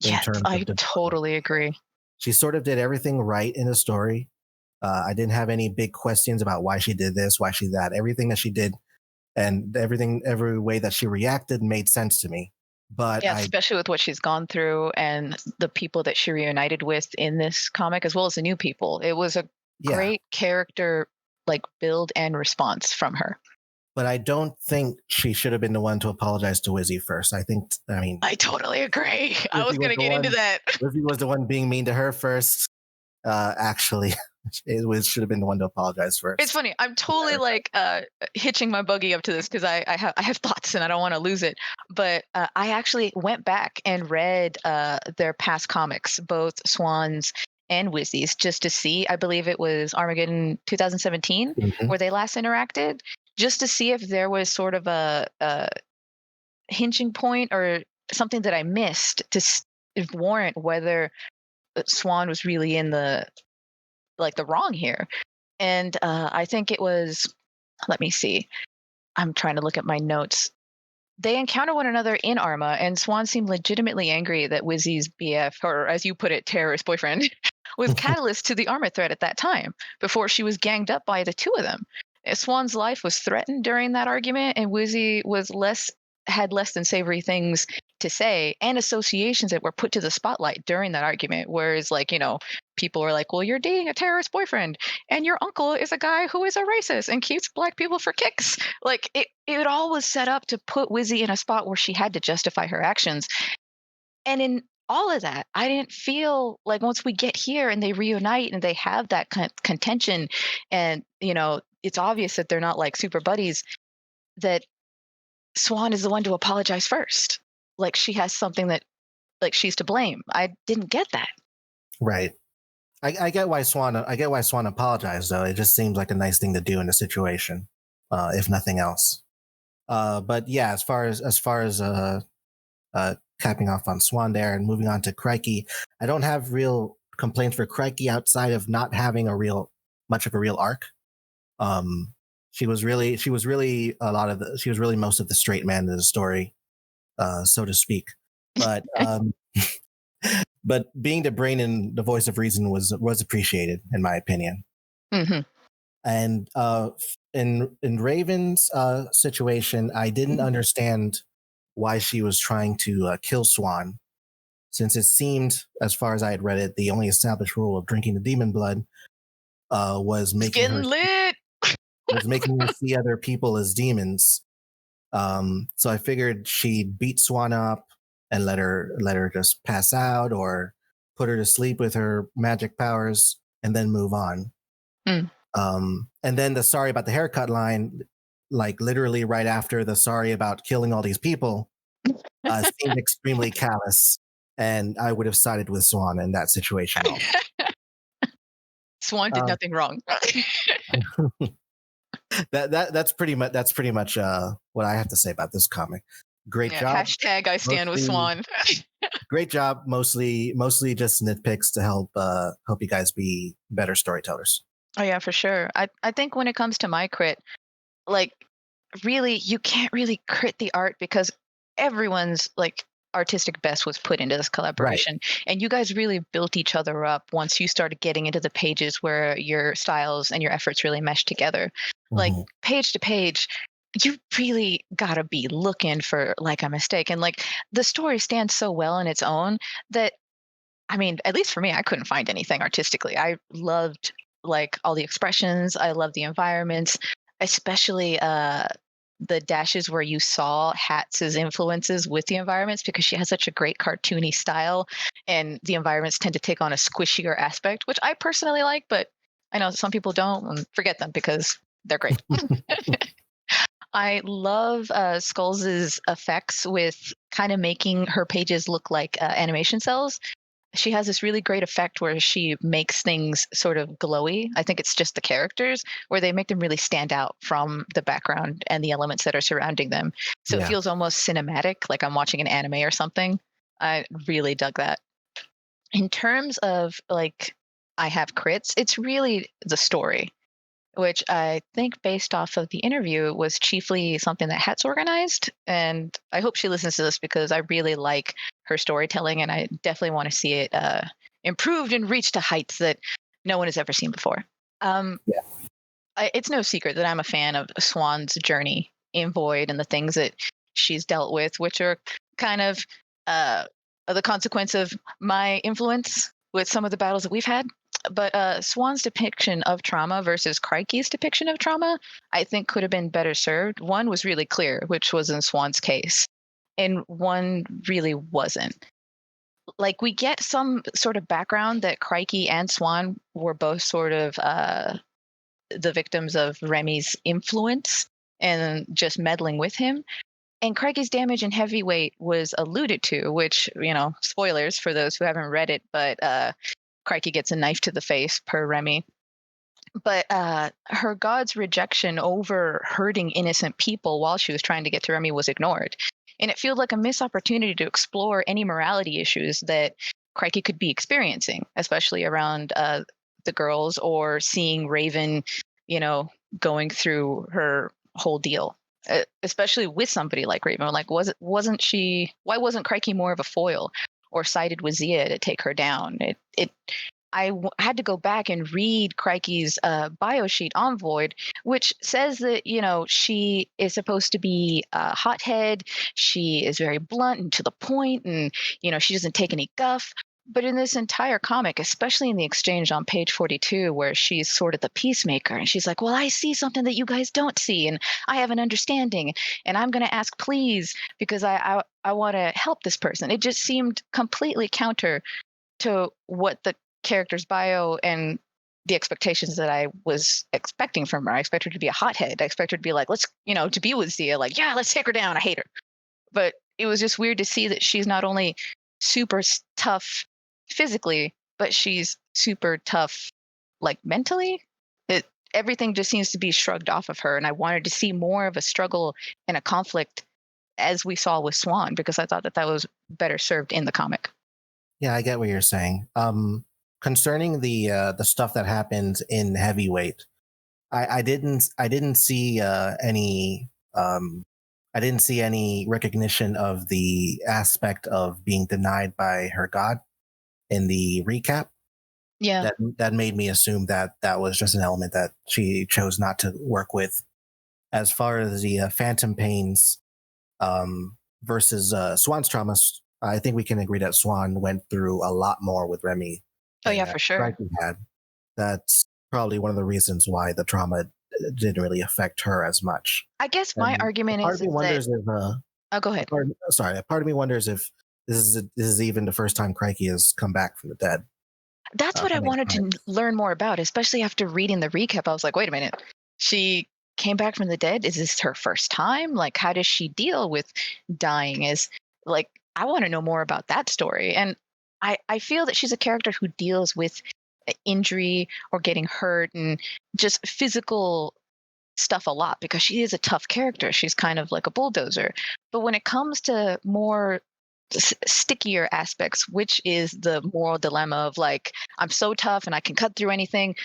Yes, I totally agree. She sort of did everything right in the story. I didn't have any big questions about why she did this, why she did that. Everything that she did and every way that she reacted made sense to me. But Yeah, especially with what she's gone through and the people that she reunited with in this comic, as well as the new people. It was a great character like build and response from her. But I don't think she should have been the one to apologize to Wizzy first. I totally agree. I was going to get into that. Wizzy was the one being mean to her first. Actually, should have been the one to apologize first. It's funny. I'm totally like hitching my buggy up to this because I have thoughts and I don't want to lose it. But I actually went back and read their past comics, both Swan's and Wizzy's, just to see. I believe it was Armageddon 2017 where they last interacted, just to see if there was sort of a hinging point or something that I missed to warrant whether Swan was really in the wrong here. And I think it was, let me see, I'm trying to look at my notes. They encounter one another in Arma, and Swan seemed legitimately angry that Wizzy's BF, or as you put it, terrorist boyfriend, was catalyst to the Arma threat at that time, before she was ganged up by the two of them. Swan's life was threatened during that argument, and Wizzy had less than savory things to say and associations that were put to the spotlight during that argument. Whereas, people were like, well, you're dating a terrorist boyfriend and your uncle is a guy who is a racist and keeps black people for kicks. Like it all was set up to put Wizzy in a spot where she had to justify her actions. And in all of that, I didn't feel like once we get here and they reunite and they have that contention and, it's obvious that they're not like super buddies, that Swan is the one to apologize first. Like she has something that she's to blame. I didn't get that. Right. I get why Swan apologized though. It just seems like a nice thing to do in a situation, if nothing else. But yeah, as far as capping off on Swan there and moving on to Crikey, I don't have real complaints for Crikey outside of not having much of a real arc. She was really most of the straight man in the story, so to speak. But but being the brain and the voice of reason was appreciated, in my opinion. Mm-hmm. And in Raven's situation, I didn't understand why she was trying to kill Swan, since it seemed, as far as I had read it, the only established rule of drinking the demon blood was making her lit. Was making her see other people as demons. So I figured she'd beat Swan up and let her just pass out or put her to sleep with her magic powers and then move on. And then the sorry about the haircut line, like literally right after the sorry about killing all these people, seemed extremely callous. And I would have sided with Swan in that situation. Swan did nothing wrong. That's pretty much what I have to say about this comic. Great job. Hashtag I stand with Swan. Great job. Mostly just nitpicks to help you guys be better storytellers. Oh yeah, for sure. I think when it comes to my crit, like really you can't really crit the art because everyone's like artistic best was put into this collaboration. Right. And you guys really built each other up once you started getting into the pages where your styles and your efforts really meshed together. Like page to page, you really gotta be looking for like a mistake. And like the story stands so well in its own that, I mean, at least for me, I couldn't find anything artistically. I loved like all the expressions. I love the environments, especially the dashes where you saw Hatz's influences with the environments, because she has such a great cartoony style and the environments tend to take on a squishier aspect, which I personally like, but I know some people don't, and forget them because they're great. I love Skulls' effects with kind of making her pages look like animation cells. She has this really great effect where she makes things sort of glowy. I think it's just the characters where they make them really stand out from the background and the elements that are surrounding them. So it feels almost cinematic, like I'm watching an anime or something. I really dug that. In terms of like, I have crits, it's really the story, which I think based off of the interview was chiefly something that Hatz organized. And I hope she listens to this because I really like her storytelling and I definitely want to see it improved and reach to heights that no one has ever seen before. It's no secret that I'm a fan of Swan's journey in Void and the things that she's dealt with, which are kind of the consequence of my influence with some of the battles that we've had. But Swan's depiction of trauma versus Crikey's depiction of trauma, I think could have been better served. One was really clear, which was in Swan's case, and one really wasn't. Like, we get some sort of background that Crikey and Swan were both sort of the victims of Remy's influence and just meddling with him. And Crikey's damage in Heavyweight was alluded to, which, spoilers for those who haven't read it, but Crikey gets a knife to the face per Remy. But her god's rejection over hurting innocent people while she was trying to get to Remy was ignored. And it feels like a missed opportunity to explore any morality issues that Crikey could be experiencing, especially around the girls, or seeing Raven, going through her whole deal, especially with somebody like Raven. Like, why wasn't Crikey more of a foil or sided with Zia to take her down? I had to go back and read Crikey's bio sheet on Void, which says that, she is supposed to be a hothead. She is very blunt and to the point, and, she doesn't take any guff. But in this entire comic, especially in the exchange on page 42, where she's sort of the peacemaker, and she's like, well, I see something that you guys don't see, and I have an understanding, and I'm going to ask please, because I want to help this person. It just seemed completely counter to what the character's bio and the expectations that I was expecting from her. I expect her to be a hothead. I expect her to be like, let's, to be with Zia, like, yeah, let's take her down. I hate her. But it was just weird to see that she's not only super tough physically, but she's super tough, like, mentally. Everything just seems to be shrugged off of her. And I wanted to see more of a struggle and a conflict as we saw with Swan, because I thought that was better served in the comic. Yeah, I get what you're saying. Concerning the stuff that happens in Heavyweight, I didn't see any recognition of the aspect of being denied by her god in the recap. Yeah, that made me assume that was just an element that she chose not to work with. As far as the phantom pains versus Swan's traumas, I think we can agree that Swan went through a lot more with Remy. Oh yeah, for sure. Crikey had. That's probably one of the reasons why the trauma didn't really affect her as much. I guess my argument is that... Oh, go ahead. Part of me wonders if this is even the first time Crikey has come back from the dead. That's what I wanted to learn more about, especially after reading the recap. I was like, wait a minute. She came back from the dead? Is this her first time? Like, how does she deal with dying? I want to know more about that story. And I feel that she's a character who deals with injury or getting hurt and just physical stuff a lot, because she is a tough character. She's kind of like a bulldozer. But when it comes to more stickier aspects, which is the moral dilemma of, like, I'm so tough and I can cut through anything,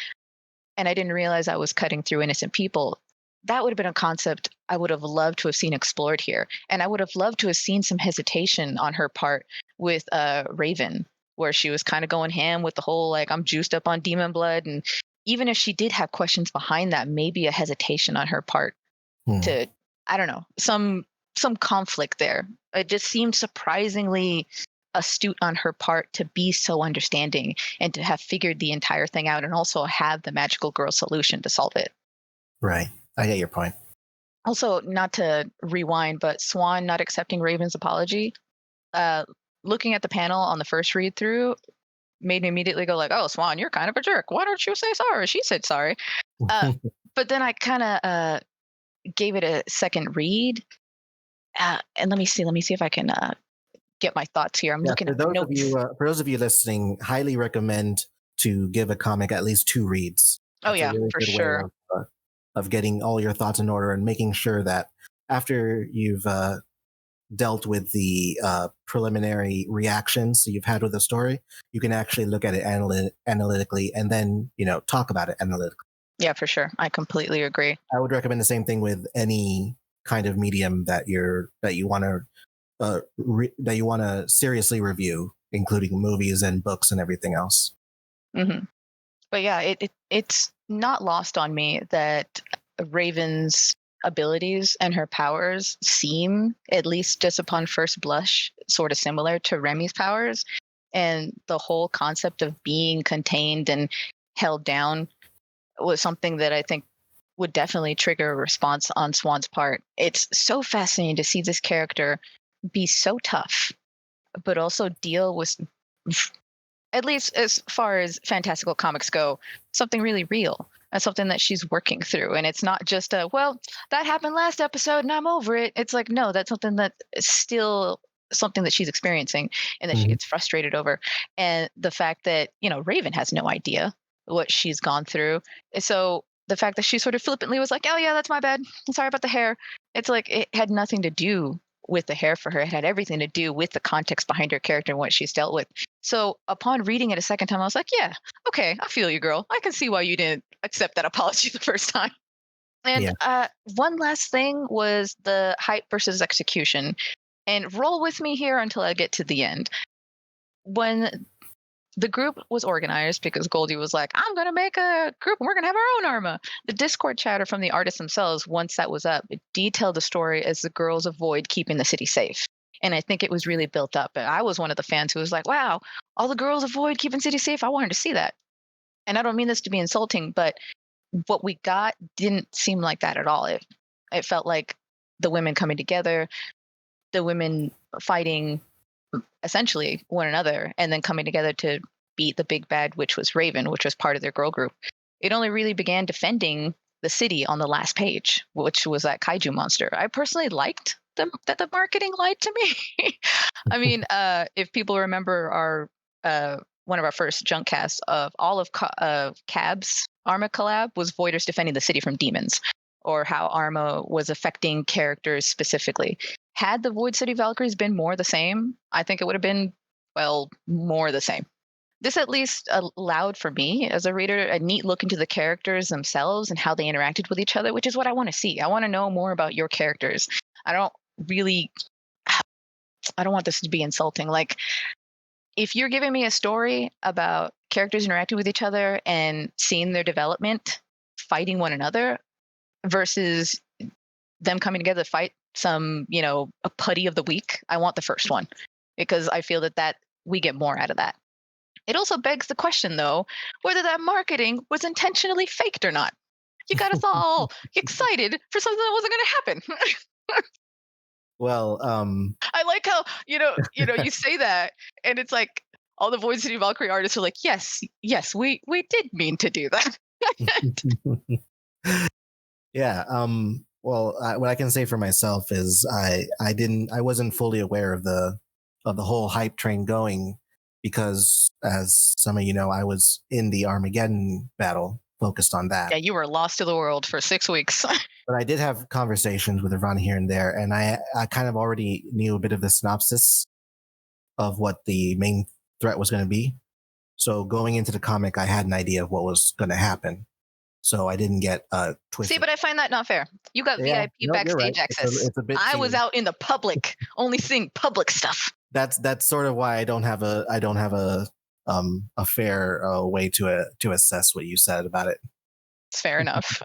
and I didn't realize I was cutting through innocent people, that would have been a concept I would have loved to have seen explored here. And I would have loved to have seen some hesitation on her part with Raven, where she was kind of going ham with the whole, like, I'm juiced up on demon blood. And even if she did have questions behind that, maybe a hesitation on her part to, I don't know, some conflict there. It just seemed surprisingly astute on her part to be so understanding and to have figured the entire thing out, and also have the magical girl solution to solve it. Right. I get your point. Also, not to rewind, but Swan not accepting Raven's apology, looking at the panel on the first read through made me immediately go like, oh, Swan, you're kind of a jerk. Why don't you say sorry? She said sorry. But then I kind of gave it a second read. And let me see if I can get my thoughts here. I'm looking at the notes. For those of you listening, highly recommend to give a comic at least 2 reads. That's for sure. Of getting all your thoughts in order and making sure that after you've dealt with the preliminary reactions that you've had with the story, you can actually look at it analytically and then, talk about it analytically. Yeah, for sure. I completely agree. I would recommend the same thing with any kind of medium that you want to seriously review, including movies and books and everything else. Mm-hmm. But yeah, it's not lost on me that Raven's abilities and her powers seem, at least just upon first blush, sort of similar to Remy's powers. And the whole concept of being contained and held down was something that I think would definitely trigger a response on Swan's part. It's so fascinating to see this character be so tough, but also deal with, at least as far as fantastical comics go, something really real and something that she's working through. And it's not just a, well, that happened last episode and I'm over it. It's like, no, that's something that is still something that she's experiencing and that she gets frustrated over. And the fact that, Raven has no idea what she's gone through. So the fact that she sort of flippantly was like, oh yeah, that's my bad. I'm sorry about the hair. It's like, it had nothing to do with the hair for her. It had everything to do with the context behind her character and what she's dealt with. So upon reading it a second time, I was like, yeah, okay, I feel you, girl. I can see why you didn't accept that apology the first time. And one last thing was the hype versus execution. And roll with me here until I get to the end. When the group was organized, because Goldie was like, I'm going to make a group and we're going to have our own Arma. The Discord chatter from the artists themselves, once that was up, it detailed the story as the girls of Void keeping the city safe. And I think it was really built up. And I was one of the fans who was like, wow, all the girls of Void keeping city safe. I wanted to see that. And I don't mean this to be insulting, but what we got didn't seem like that at all. It felt like the women coming together, the women fighting essentially one another, and then coming together to beat the big bad, which was Raven, which was part of their girl group. It only really began defending the city on the last page, which was that kaiju monster. I personally liked that the marketing lied to me. I mean, if people remember our one of our first Junkcasts of all of Cab's Arma collab was Voiders defending the city from demons, or how Arma was affecting characters specifically. Had the Void City Valkyries been more the same, I think it would have been, well, more the same. This at least allowed for me as a reader a neat look into the characters themselves and how they interacted with each other, which is what I want to see. I want to know more about your characters. I don't want this to be insulting. Like, if you're giving me a story about characters interacting with each other and seeing their development, fighting one another, versus them coming together to fight some, a putty of the week, I want the first one, because I feel that we get more out of that. It also begs the question, though, whether that marketing was intentionally faked or not. You got us all excited for something that wasn't going to happen. Well, I like how, you say that, and it's like all the Void City Valkyrie artists are like, yes, we did mean to do that. Yeah. Well, what I can say for myself is I wasn't fully aware of the whole hype train going, because, as some of you know, I was in the Armageddon battle, focused on that. Yeah, you were lost to the world for 6 weeks. But I did have conversations with Iran here and there, and I kind of already knew a bit of the synopsis of what the main threat was going to be. So going into the comic, I had an idea of what was going to happen. So I didn't get twisted. See, but I find that not fair. You got VIP backstage access. It's a bit I was out in the public, only seeing public stuff. That's sort of why I don't have a fair way to assess what you said about it. It's fair enough.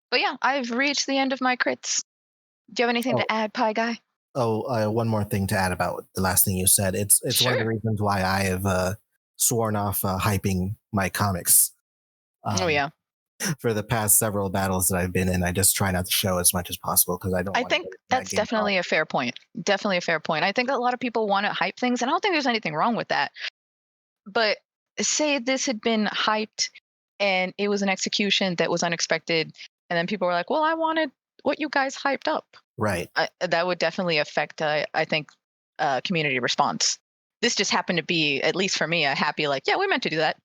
But yeah, I've reached the end of my crits. Do you have anything to add, Pie Guy? One more thing to add about the last thing you said. It's Sure. one of the reasons why I have sworn off hyping my comics. Oh yeah. For the past several battles that I've been in, I just try not to show as much as possible, because I think that's definitely a fair point. Definitely a fair point. I think a lot of people want to hype things, and I don't think there's anything wrong with that. But say this had been hyped and it was an execution that was unexpected, and then people were like, well, I wanted what you guys hyped up. Right. That would definitely affect, I think, community response. This just happened to be, at least for me, a happy, like, yeah, we meant to do that.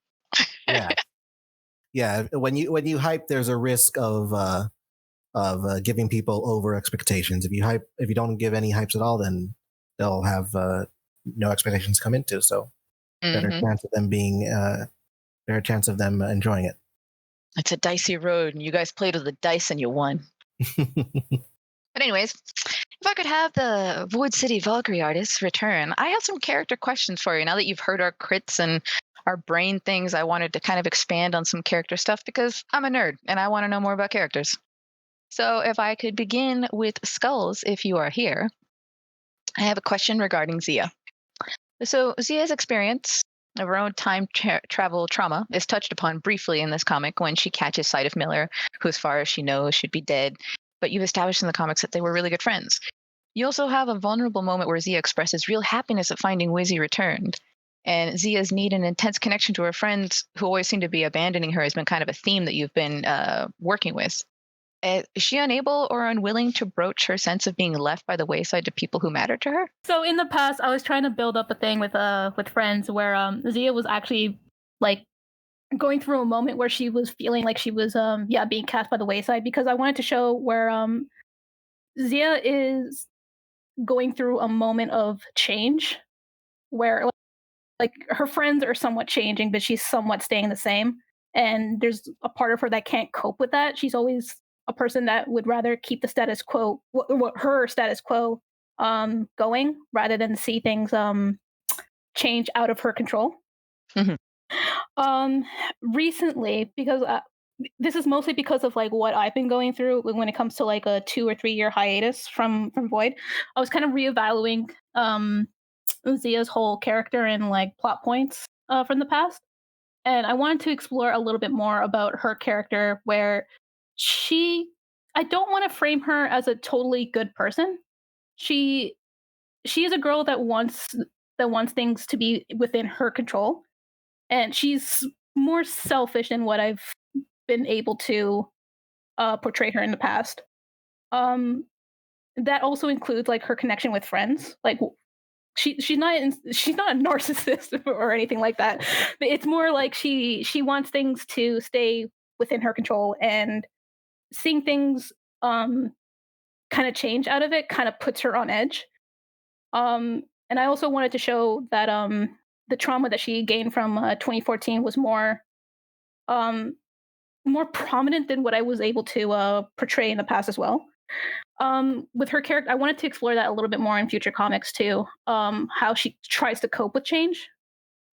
Yeah. Yeah, when you hype, there's a risk of giving people over expectations. If you don't give any hypes at all, then they'll have no expectations come into. So better chance of them enjoying it. It's a dicey road, and you guys played with the dice and you won. But anyways, if I could have the Void City Valkyrie artists return, I have some character questions for you. Now that you've heard our crits and our brain things, I wanted to kind of expand on some character stuff, because I'm a nerd and I want to know more about characters. So, if I could begin with Skulls, if you are here, I have a question regarding Zia. So, Zia's experience of her own time travel trauma is touched upon briefly in this comic when she catches sight of Miller, who, as far as she knows, should be dead. But you've established in the comics that they were really good friends. You also have a vulnerable moment where Zia expresses real happiness at finding Wizzy returned. And Zia's need and intense connection to her friends who always seem to be abandoning her has been kind of a theme that you've been working with. Is she unable or unwilling to broach her sense of being left by the wayside to people who matter to her? So in the past, I was trying to build up a thing with friends where Zia was actually like going through a moment where she was feeling like she was being cast by the wayside, because I wanted to show where Zia is going through a moment of change where like her friends are somewhat changing, but she's somewhat staying the same. And there's a part of her that can't cope with that. She's always a person that would rather keep the status quo, her status quo, going rather than see things change out of her control. Mm-hmm. Recently, because this is mostly because of like what I've been going through when it comes to like a 2 or 3 year hiatus from Void. I was kind of reevaluating Zia's whole character and like plot points from the past. And I wanted to explore a little bit more about her character where I don't want to frame her as a totally good person. She is a girl that wants things to be within her control. And she's more selfish than what I've been able to portray her in the past. That also includes like her connection with friends. Like she's not a narcissist or anything like that. But it's more like she wants things to stay within her control, and seeing things kind of change out of it kind of puts her on edge. And I also wanted to show that the trauma that she gained from 2014 was more prominent than what I was able to portray in the past as well. With her character, I wanted to explore that a little bit more in future comics too. How she tries to cope with change,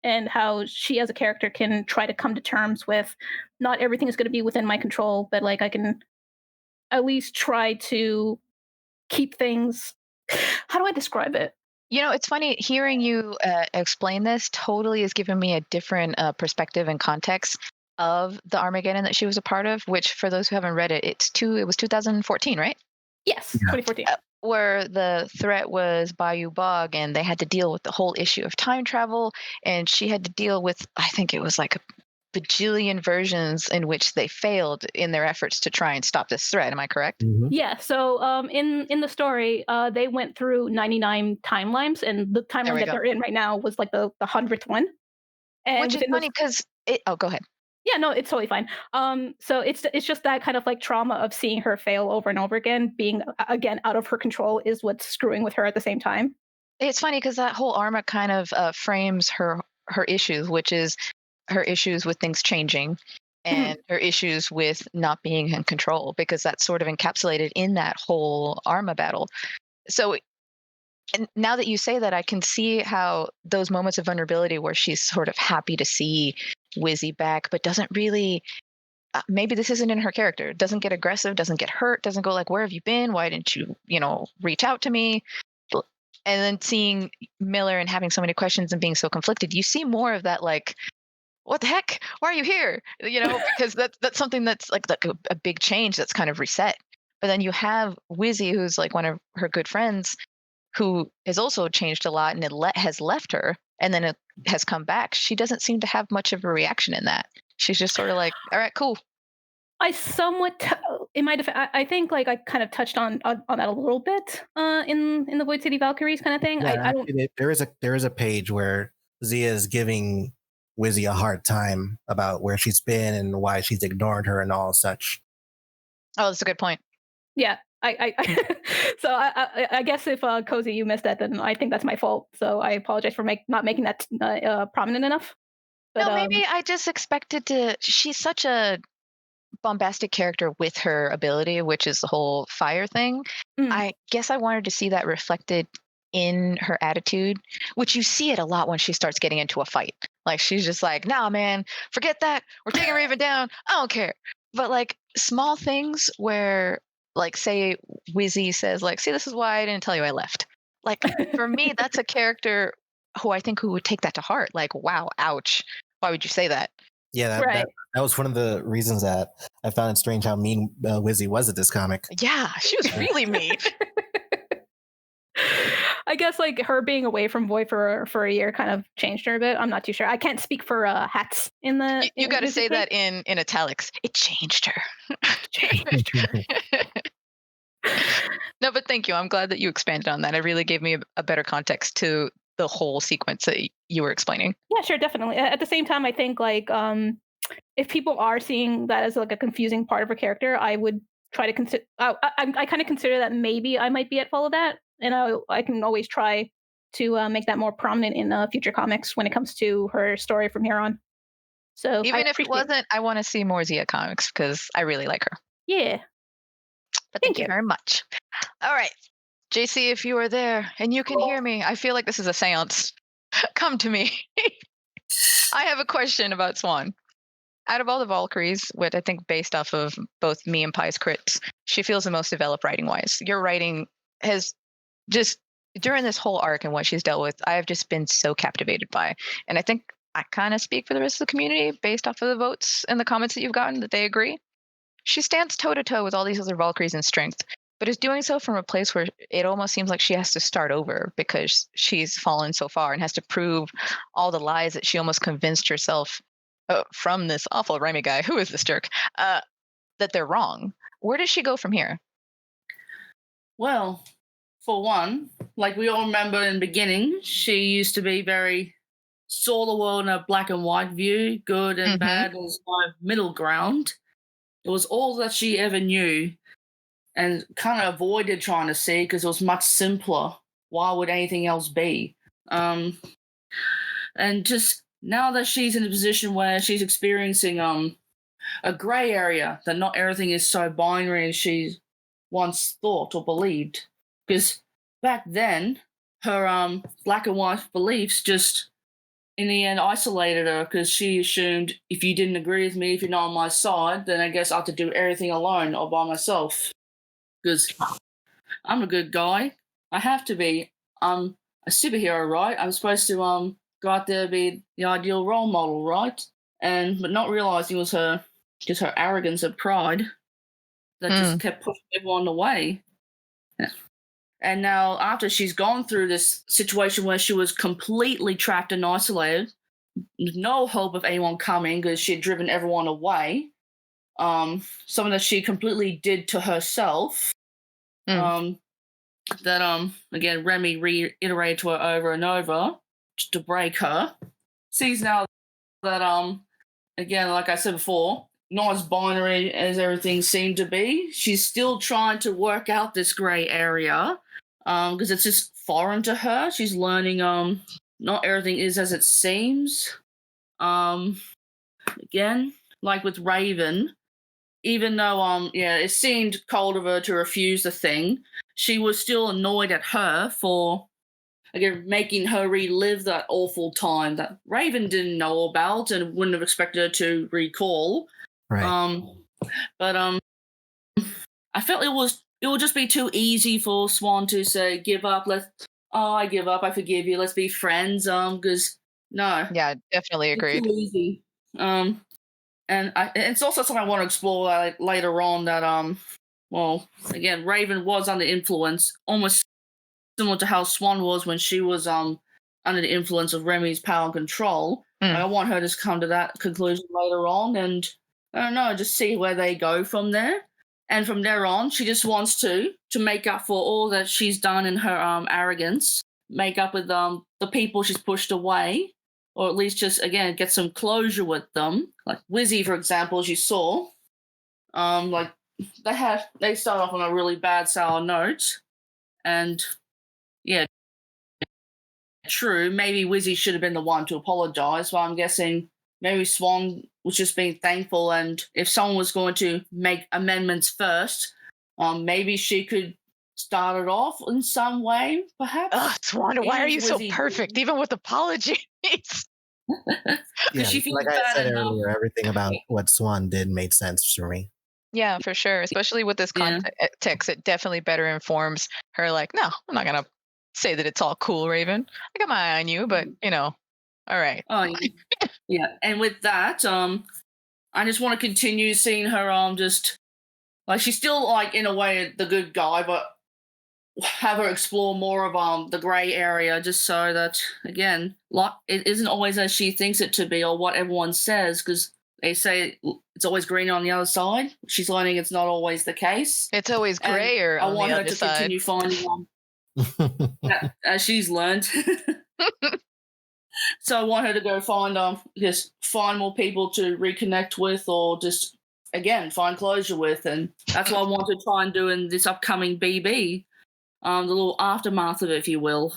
and how she as a character can try to come to terms with not everything is going to be within my control, but like I can at least try to keep things. How do I describe it? You know, it's funny hearing you explain this. Totally is giving me a different perspective and context of the Armageddon that she was a part of. Which, for those who haven't read it, it was 2014, right? Yes, 2014. Where the threat was Bayou Bog, and they had to deal with the whole issue of time travel, and she had to deal with, I think it was like a bajillion versions in which they failed in their efforts to try and stop this threat. Am I correct? Mm-hmm. Yeah. So in the story, they went through 99 timelines, and the timeline that they're in right now was like the 100th one. And which is funny because go ahead. Yeah, no, it's totally fine. So it's just that kind of like trauma of seeing her fail over and over again, being again out of her control, is what's screwing with her at the same time. It's funny because that whole Arma kind of frames her issues, which is her issues with things changing and her issues with not being in control, because that's sort of encapsulated in that whole Arma battle. So, and now that you say that, I can see how those moments of vulnerability where she's sort of happy to see Wizzy back, but doesn't really, maybe this isn't in her character, doesn't get aggressive, doesn't get hurt, doesn't go like, where have you been? Why didn't you, reach out to me? And then seeing Miller and having so many questions and being so conflicted, you see more of that, like, what the heck? Why are you here? Because that's something that's like a big change that's kind of reset. But then you have Wizzy, who's like one of her good friends, who has also changed a lot, and has left her, and then it has come back. She doesn't seem to have much of a reaction in that. She's just sort of like, all right, cool. I somewhat, in my defense, I think like I kind of touched on that a little bit in the Void City Valkyries kind of thing. Yeah, I don't. There is a page where Zia is giving Wizzy a hard time about where she's been and why she's ignored her and all such. Oh, that's a good point. Yeah, so I guess if Kozi, you missed that, then I think that's my fault. So I apologize for not making that prominent enough. But, no, maybe I just expected to. She's such a bombastic character with her ability, which is the whole fire thing. I guess I wanted to see that reflected in her attitude, which you see it a lot when she starts getting into a fight. Like, she's just like, nah, man, forget that. We're taking Raven down. I don't care. But like small things where like say Wizzy says like, see, this is why I didn't tell you I left. Like for me, that's a character who I think who would take that to heart. Like, wow, ouch. Why would you say that? Yeah, Right. that was one of the reasons that I found it strange how mean Wizzy was at this comic. Yeah, she was really mean. I guess like her being away from Void for a year kind of changed her a bit. I'm not too sure. I can't speak for hats in the. You got to say Wizzy that in italics. It changed her. Changed her. No, but thank you. I'm glad that you expanded on that. It really gave me a better context to the whole sequence that you were explaining. Yeah, sure, definitely. At the same time, I think like if people are seeing that as like a confusing part of her character, I would try to consider. I kind of consider that maybe I might be at fault of that, and I can always try to make that more prominent in future comics when it comes to her story from here on. So Even if it wasn't, I want to see more Zia comics because I really like her. Yeah. But thank you very much. All right. JC, if you are there and you can hear me, I feel like this is a seance. Come to me. I have a question about Swan. Out of all the Valkyries, which I think based off of both me and Pai's crits, she feels the most developed writing-wise. Your writing has just, during this whole arc and what she's dealt with, I have just been so captivated by. And I think I kind of speak for the rest of the community based off of the votes and the comments that you've gotten that they agree. She stands toe-to-toe with all these other Valkyries in strength, but is doing so from a place where it almost seems like she has to start over because she's fallen so far and has to prove all the lies that she almost convinced herself from this awful Remy guy, who is this jerk, that they're wrong. Where does she go from here? Well, for one, like we all remember in the beginning, she used to be very saw the world in a black and white view, good and bad, was no middle ground. It was all that she ever knew and kind of avoided trying to see because it was much simpler. Why would anything else be? And just now that she's in a position where she's experiencing a gray area, that not everything is so binary as she once thought or believed. Because back then, her black and white beliefs just in the end isolated her because she assumed if you didn't agree with me, if you're not on my side, then I guess I have to do everything alone or by myself. Because I'm a good guy. I have to be. I'm a superhero, right? I'm supposed to go out there and be the ideal role model, right? But not realizing it was her arrogance and pride that just kept pushing everyone away. Yeah. And now, after she's gone through this situation where she was completely trapped and isolated, no hope of anyone coming because she had driven everyone away, something that she completely did to herself, that, again, Remy reiterated to her over and over just to break her, sees now that, again, like I said before, not as binary as everything seemed to be. She's still trying to work out this gray area, because it's just foreign to her. She's learning not everything is as it seems. Again, like with Raven, even though it seemed cold of her to refuse the thing, she was still annoyed at her for again making her relive that awful time that Raven didn't know about and wouldn't have expected her to recall. Right. But I felt it would just be too easy for Swan to say, give up, I give up, I forgive you, let's be friends, because no. Yeah, definitely agreed. Too easy. And it's also something I want to explore later on that, well, again, Raven was under influence, almost similar to how Swan was when she was under the influence of Remy's power and control. I want her to come to that conclusion later on, and I don't know, just see where they go from there. And from there on, she just wants to make up for all that she's done in her arrogance, make up with the people she's pushed away, or at least just, again, get some closure with them. Like Wizzy, for example, as you saw, like they start off on a really bad, sour note. And, yeah, true, maybe Wizzy should have been the one to apologize, but I'm guessing maybe Swan was just being thankful, and if someone was going to make amendments first, maybe she could start it off in some way, perhaps. Ugh, Swan, why are you so perfect, even with apologies? Yeah, she feels like bad I said enough. earlier, everything about what Swan did made sense for me. Yeah, for sure. Especially with this Yeah. context, it definitely better informs her. Like, no, I'm not gonna say that it's all cool, Raven. I got my eye on you, but all right. Oh yeah. Yeah. And with that, I just want to continue seeing her just like she's still like in a way the good guy, but have her explore more of the gray area just so that again like it isn't always as she thinks it to be or what everyone says because they say it's always green on the other side. She's learning it's not always the case. It's always And grayer I on want the her other to side. continue finding as she's learned. So I want her to go find more people to reconnect with or just again find closure with, and that's what I want to try and do in this upcoming BB. The little aftermath of it, if you will.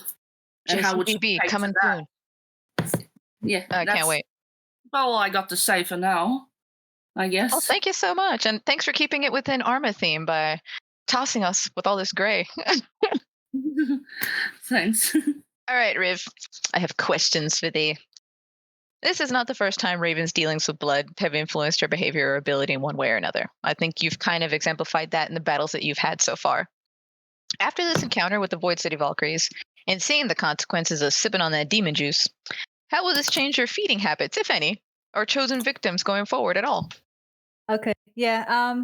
And how would she JCBB take to coming that? soon. Yeah. I can't wait. All I got to say for now, I guess. Oh, thank you so much, and thanks for keeping it within Arma theme by tossing us with all this gray. Thanks. All right, Riv, I have questions for thee. This is not the first time Raven's dealings with blood have influenced her behavior or ability in one way or another. I think you've kind of exemplified that in the battles that you've had so far. After this encounter with the Void City Valkyries, and seeing the consequences of sipping on that demon juice, how will this change your feeding habits, if any, or chosen victims going forward at all? Okay. Yeah.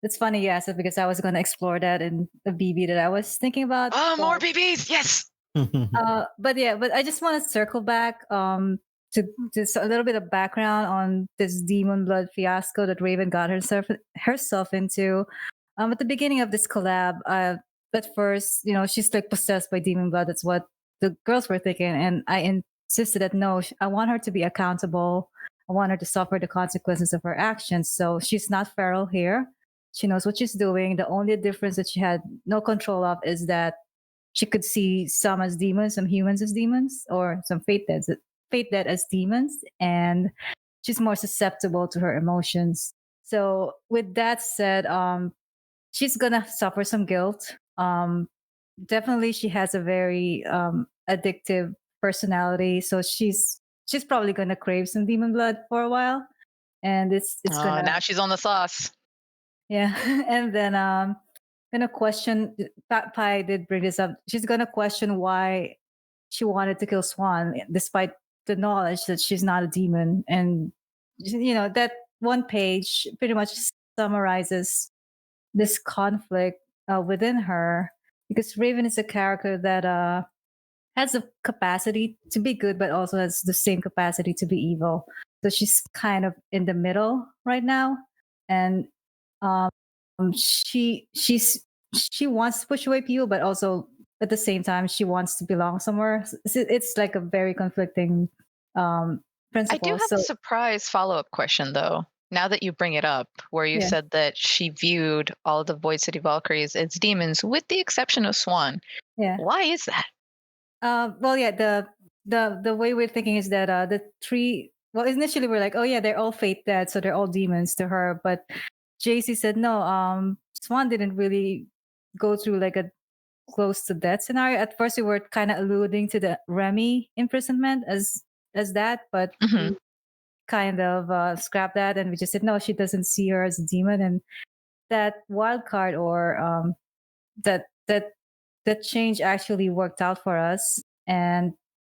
It's funny you asked it because I was going to explore that in the BB that I was thinking about. Oh, more BBs! Yes. But I just want to circle back to just a little bit of background on this demon blood fiasco that Raven got herself into. At the beginning of this collab, at first, she's like possessed by demon blood. That's what the girls were thinking, and I insisted that no, I want her to be accountable. I want her to suffer the consequences of her actions. So she's not feral here. She knows what she's doing. The only difference that she had no control of is that she could see some as demons, some humans as demons, or some fate dead as demons, and she's more susceptible to her emotions. So, with that said, she's gonna suffer some guilt. Definitely, she has a very addictive personality, so she's probably gonna crave some demon blood for a while, and it's gonna. Now she's on the sauce. Yeah, and then gonna question. Pai did bring this up. She's gonna question why she wanted to kill Swan, despite the knowledge that she's not a demon. And that one page pretty much summarizes this conflict within her, because Raven is a character that has the capacity to be good, but also has the same capacity to be evil. So she's kind of in the middle right now, and um, she wants to push away people, but also at the same time she wants to belong somewhere. It's like a very conflicting principle. I do have a surprise follow-up question, though. Now that you bring it up, where you said that she viewed all of the Void City Valkyries as demons, with the exception of Swan. Yeah. Why is that? Well, yeah, the way we're thinking is that the three. Well, initially we're like, oh yeah, they're all fate dead, so they're all demons to her. But JC said no. Swan didn't really go through like a close to death scenario. At first, we were kind of alluding to the Remy imprisonment as that, but we kind of scrapped that, and we just said no. She doesn't see her as a demon, and that wild card or that change actually worked out for us. And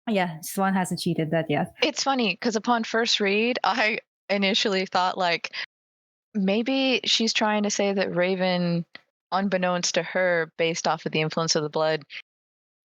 yeah, Swan hasn't cheated that yet. It's funny because upon first read, I initially thought like maybe she's trying to say that Raven, unbeknownst to her, based off of the influence of the blood,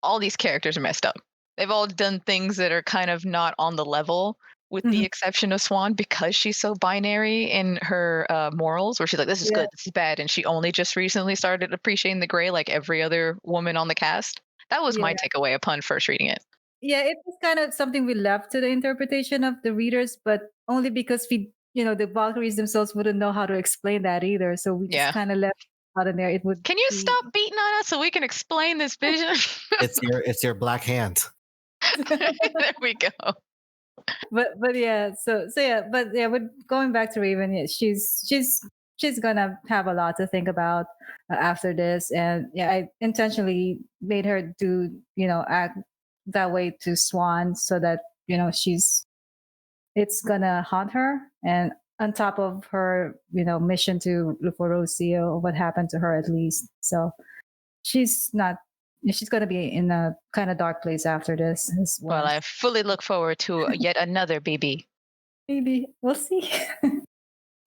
all these characters are messed up. They've all done things that are kind of not on the level, with the exception of Swan, because she's so binary in her morals, where she's like, this is good, this is bad, and she only just recently started appreciating the gray like every other woman on the cast. That was my takeaway upon first reading it. Yeah, it was kind of something we left to the interpretation of the readers, but only because the Valkyries themselves wouldn't know how to explain that either. So we just kind of left out in there. Can you stop beating on us so we can explain this vision? It's your black hand. There we go. But yeah, but going back to Raven, yeah, she's gonna have a lot to think about after this, and I intentionally made her do act that way to Swan so that it's gonna haunt her, and on top of her, mission to look for Rocio, what happened to her at least. So she's not. She's going to be in a kind of dark place after this as well. Well, I fully look forward to yet another BB. Maybe we'll see.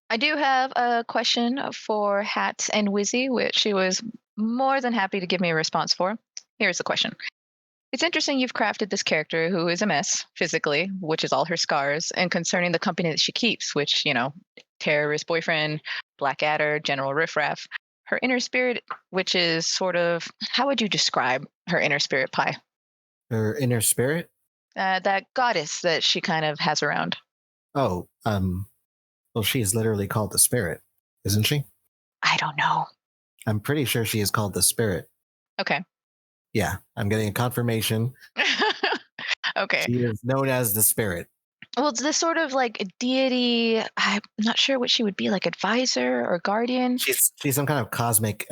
I do have a question for Hat and Wizzy, which she was more than happy to give me a response for. Here's the question. It's interesting you've crafted this character who is a mess physically, which is all her scars, and concerning the company that she keeps, which, terrorist boyfriend, Blackadder, General Riffraff. Her inner spirit, which is sort of, how would you describe her inner spirit, Pi? Her inner spirit? That goddess that she kind of has around. Oh, well, she is literally called the Spirit, isn't she? I don't know. I'm pretty sure she is called the Spirit. Okay. Yeah, I'm getting a confirmation. Okay. She is known as the Spirit. Well, it's this sort of like deity. I'm not sure what she would be, like advisor or guardian. She's some kind of cosmic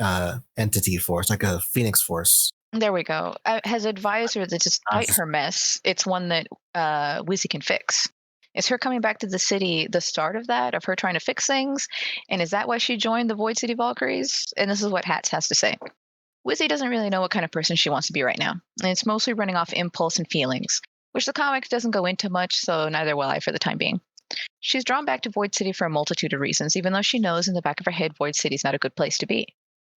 entity force, like a phoenix force. There we go. Has advisor that despite her mess, it's one that Wizzy can fix. Is her coming back to the city the start of that, of her trying to fix things? And is that why she joined the Void City Valkyries? And this is what Hats has to say. Wizzy doesn't really know what kind of person she wants to be right now. And it's mostly running off impulse and feelings, which the comic doesn't go into much, so neither will I for the time being. She's drawn back to Void City for a multitude of reasons, even though she knows in the back of her head Void City's not a good place to be.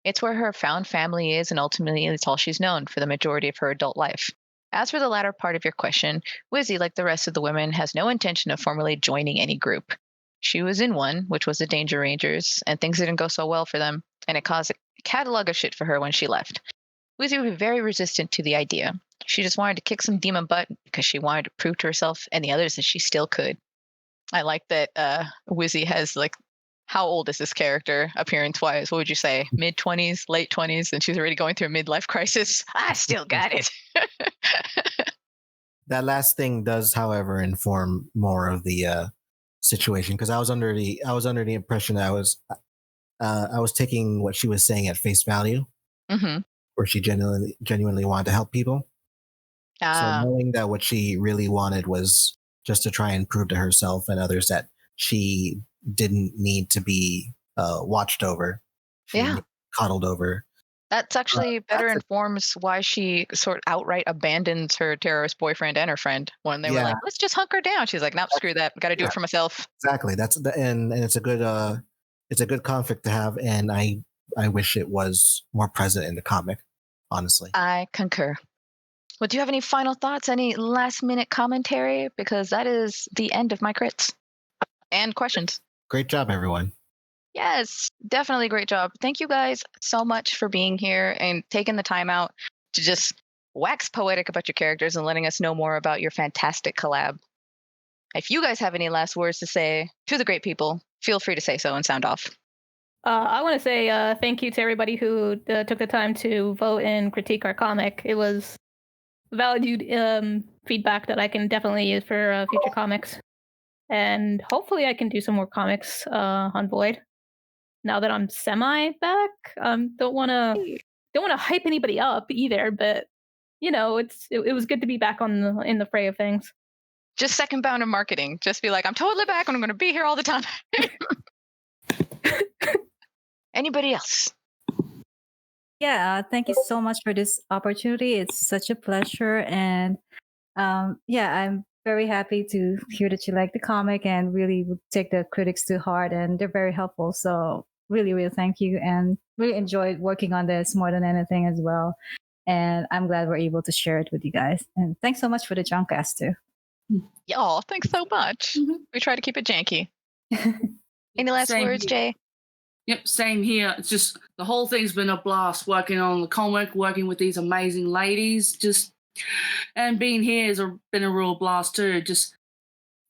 It's where her found family is, and ultimately it's all she's known for the majority of her adult life. As for the latter part of your question, Wizzy, like the rest of the women, has no intention of formally joining any group. She was in one, which was the Danger Rangers, and things didn't go so well for them, and it caused a catalog of shit for her when she left. Wizzy would be very resistant to the idea. She just wanted to kick some demon butt because she wanted to prove to herself and the others that she still could. I like that Wizzy has, like, how old is this character appearing twice? What would you say? Mid-20s, late 20s, and she's already going through a midlife crisis? I still got it. That last thing does, however, inform more of the situation, because I was under the impression that I was taking what she was saying at face value, where she genuinely wanted to help people. So knowing that what she really wanted was just to try and prove to herself and others that she didn't need to be watched over, coddled over. That's actually better informs why she sort of outright abandons her terrorist boyfriend and her friend when they were like, let's just hunker down. She's like, nope, screw that. Got to do it for myself. Exactly. And it's a good conflict to have. And I wish it was more present in the comic, honestly. I concur. Well, do you have any final thoughts? Any last minute commentary? Because that is the end of my crits and questions. Great job, everyone. Yes, definitely great job. Thank you guys so much for being here and taking the time out to just wax poetic about your characters and letting us know more about your fantastic collab. If you guys have any last words to say to the great people, feel free to say so and sound off. I want to say thank you to everybody who took the time to vote and critique our comic. It was valued feedback that I can definitely use for future comics. And hopefully I can do some more comics on Void. Now that I'm semi back, don't want to hype anybody up either, but it was good to be back in the fray of things. Just second bound of marketing. Just be like, I'm totally back and I'm going to be here all the time. Anybody else? Yeah, thank you so much for this opportunity. It's such a pleasure, and I'm very happy to hear that you like the comic and really take the critics to heart, and they're very helpful. So really, really thank you, and really enjoyed working on this more than anything as well. And I'm glad we're able to share it with you guys. And thanks so much for the Junkcast too. Y'all, thanks so much. We try to keep it janky. Any last words, Jay? Yep, same here. It's just the whole thing's been a blast working on the comic, working with these amazing ladies, and being here has been a real blast too. Just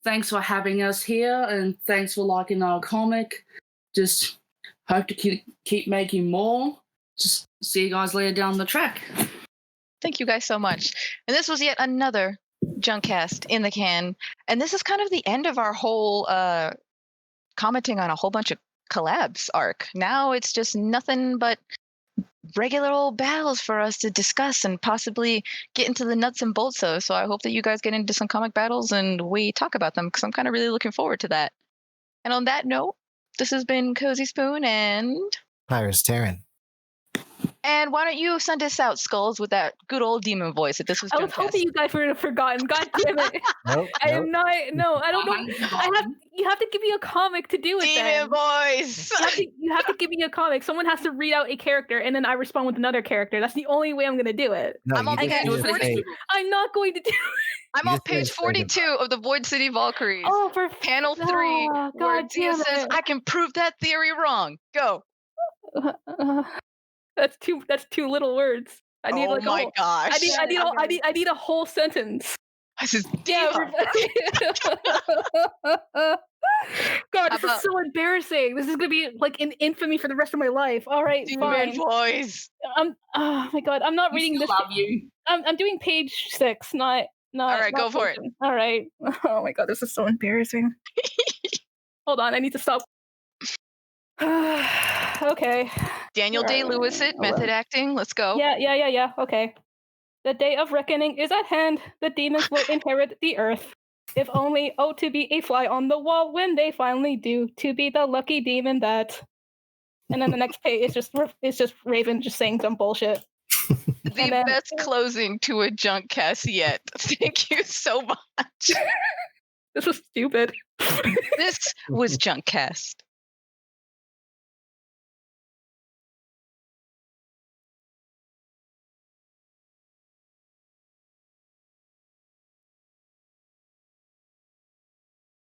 thanks for having us here, and thanks for liking our comic. Just hope to keep making more. Just see you guys later down the track. Thank you guys so much. And this was yet another Junkcast in the can. And this is kind of the end of our whole commenting on a whole bunch of collabs arc. Now it's just nothing but regular old battles for us to discuss and possibly get into the nuts and bolts of. So I hope that you guys get into some comic battles and we talk about them, because I'm kind of really looking forward to that. And on that note, this has been Cozy Spoon and Pyrasterran. And why don't you send us out, Skulls, with that good old demon voice that this was I was Junkcast. hoping you guys would have forgotten. God damn it! Nope, I am not. No, I don't know. You have to give me a comic to do it. Demon then. voice! You have to give me a comic. Someone has to read out a character, and then I respond with another character. That's the only way I'm gonna do it. No, I'm you on just page need to 42. say- I'm not going to do it. I'm You on just gotta page say 42 of the Void City Valkyries. Oh, for Panel 3, oh, where God Dia damn says, it. I can prove that theory wrong. Go. That's two little words. I need Oh like my a whole, gosh. I need a whole sentence. This is Yeah, Diva. God, How this about- is so embarrassing. This is gonna be like in infamy for the rest of my life. All right, Demon fine. voice. Oh my God, I'm not We reading still this. love you. I'm doing page 6, not. All right, not go for it. 7. All right. Oh my God, this is so embarrassing. Hold on, I need to stop. Okay. Daniel Day-Lewis it, method acting. Let's go. Yeah. Okay. The day of reckoning is at hand. The demons will inherit the earth. If only, oh, to be a fly on the wall when they finally do, to be the lucky demon that. And then the next page is just Raven just saying some bullshit. The And then- best closing to a Junkcast yet. Thank you so much. This was stupid. This was Junkcast.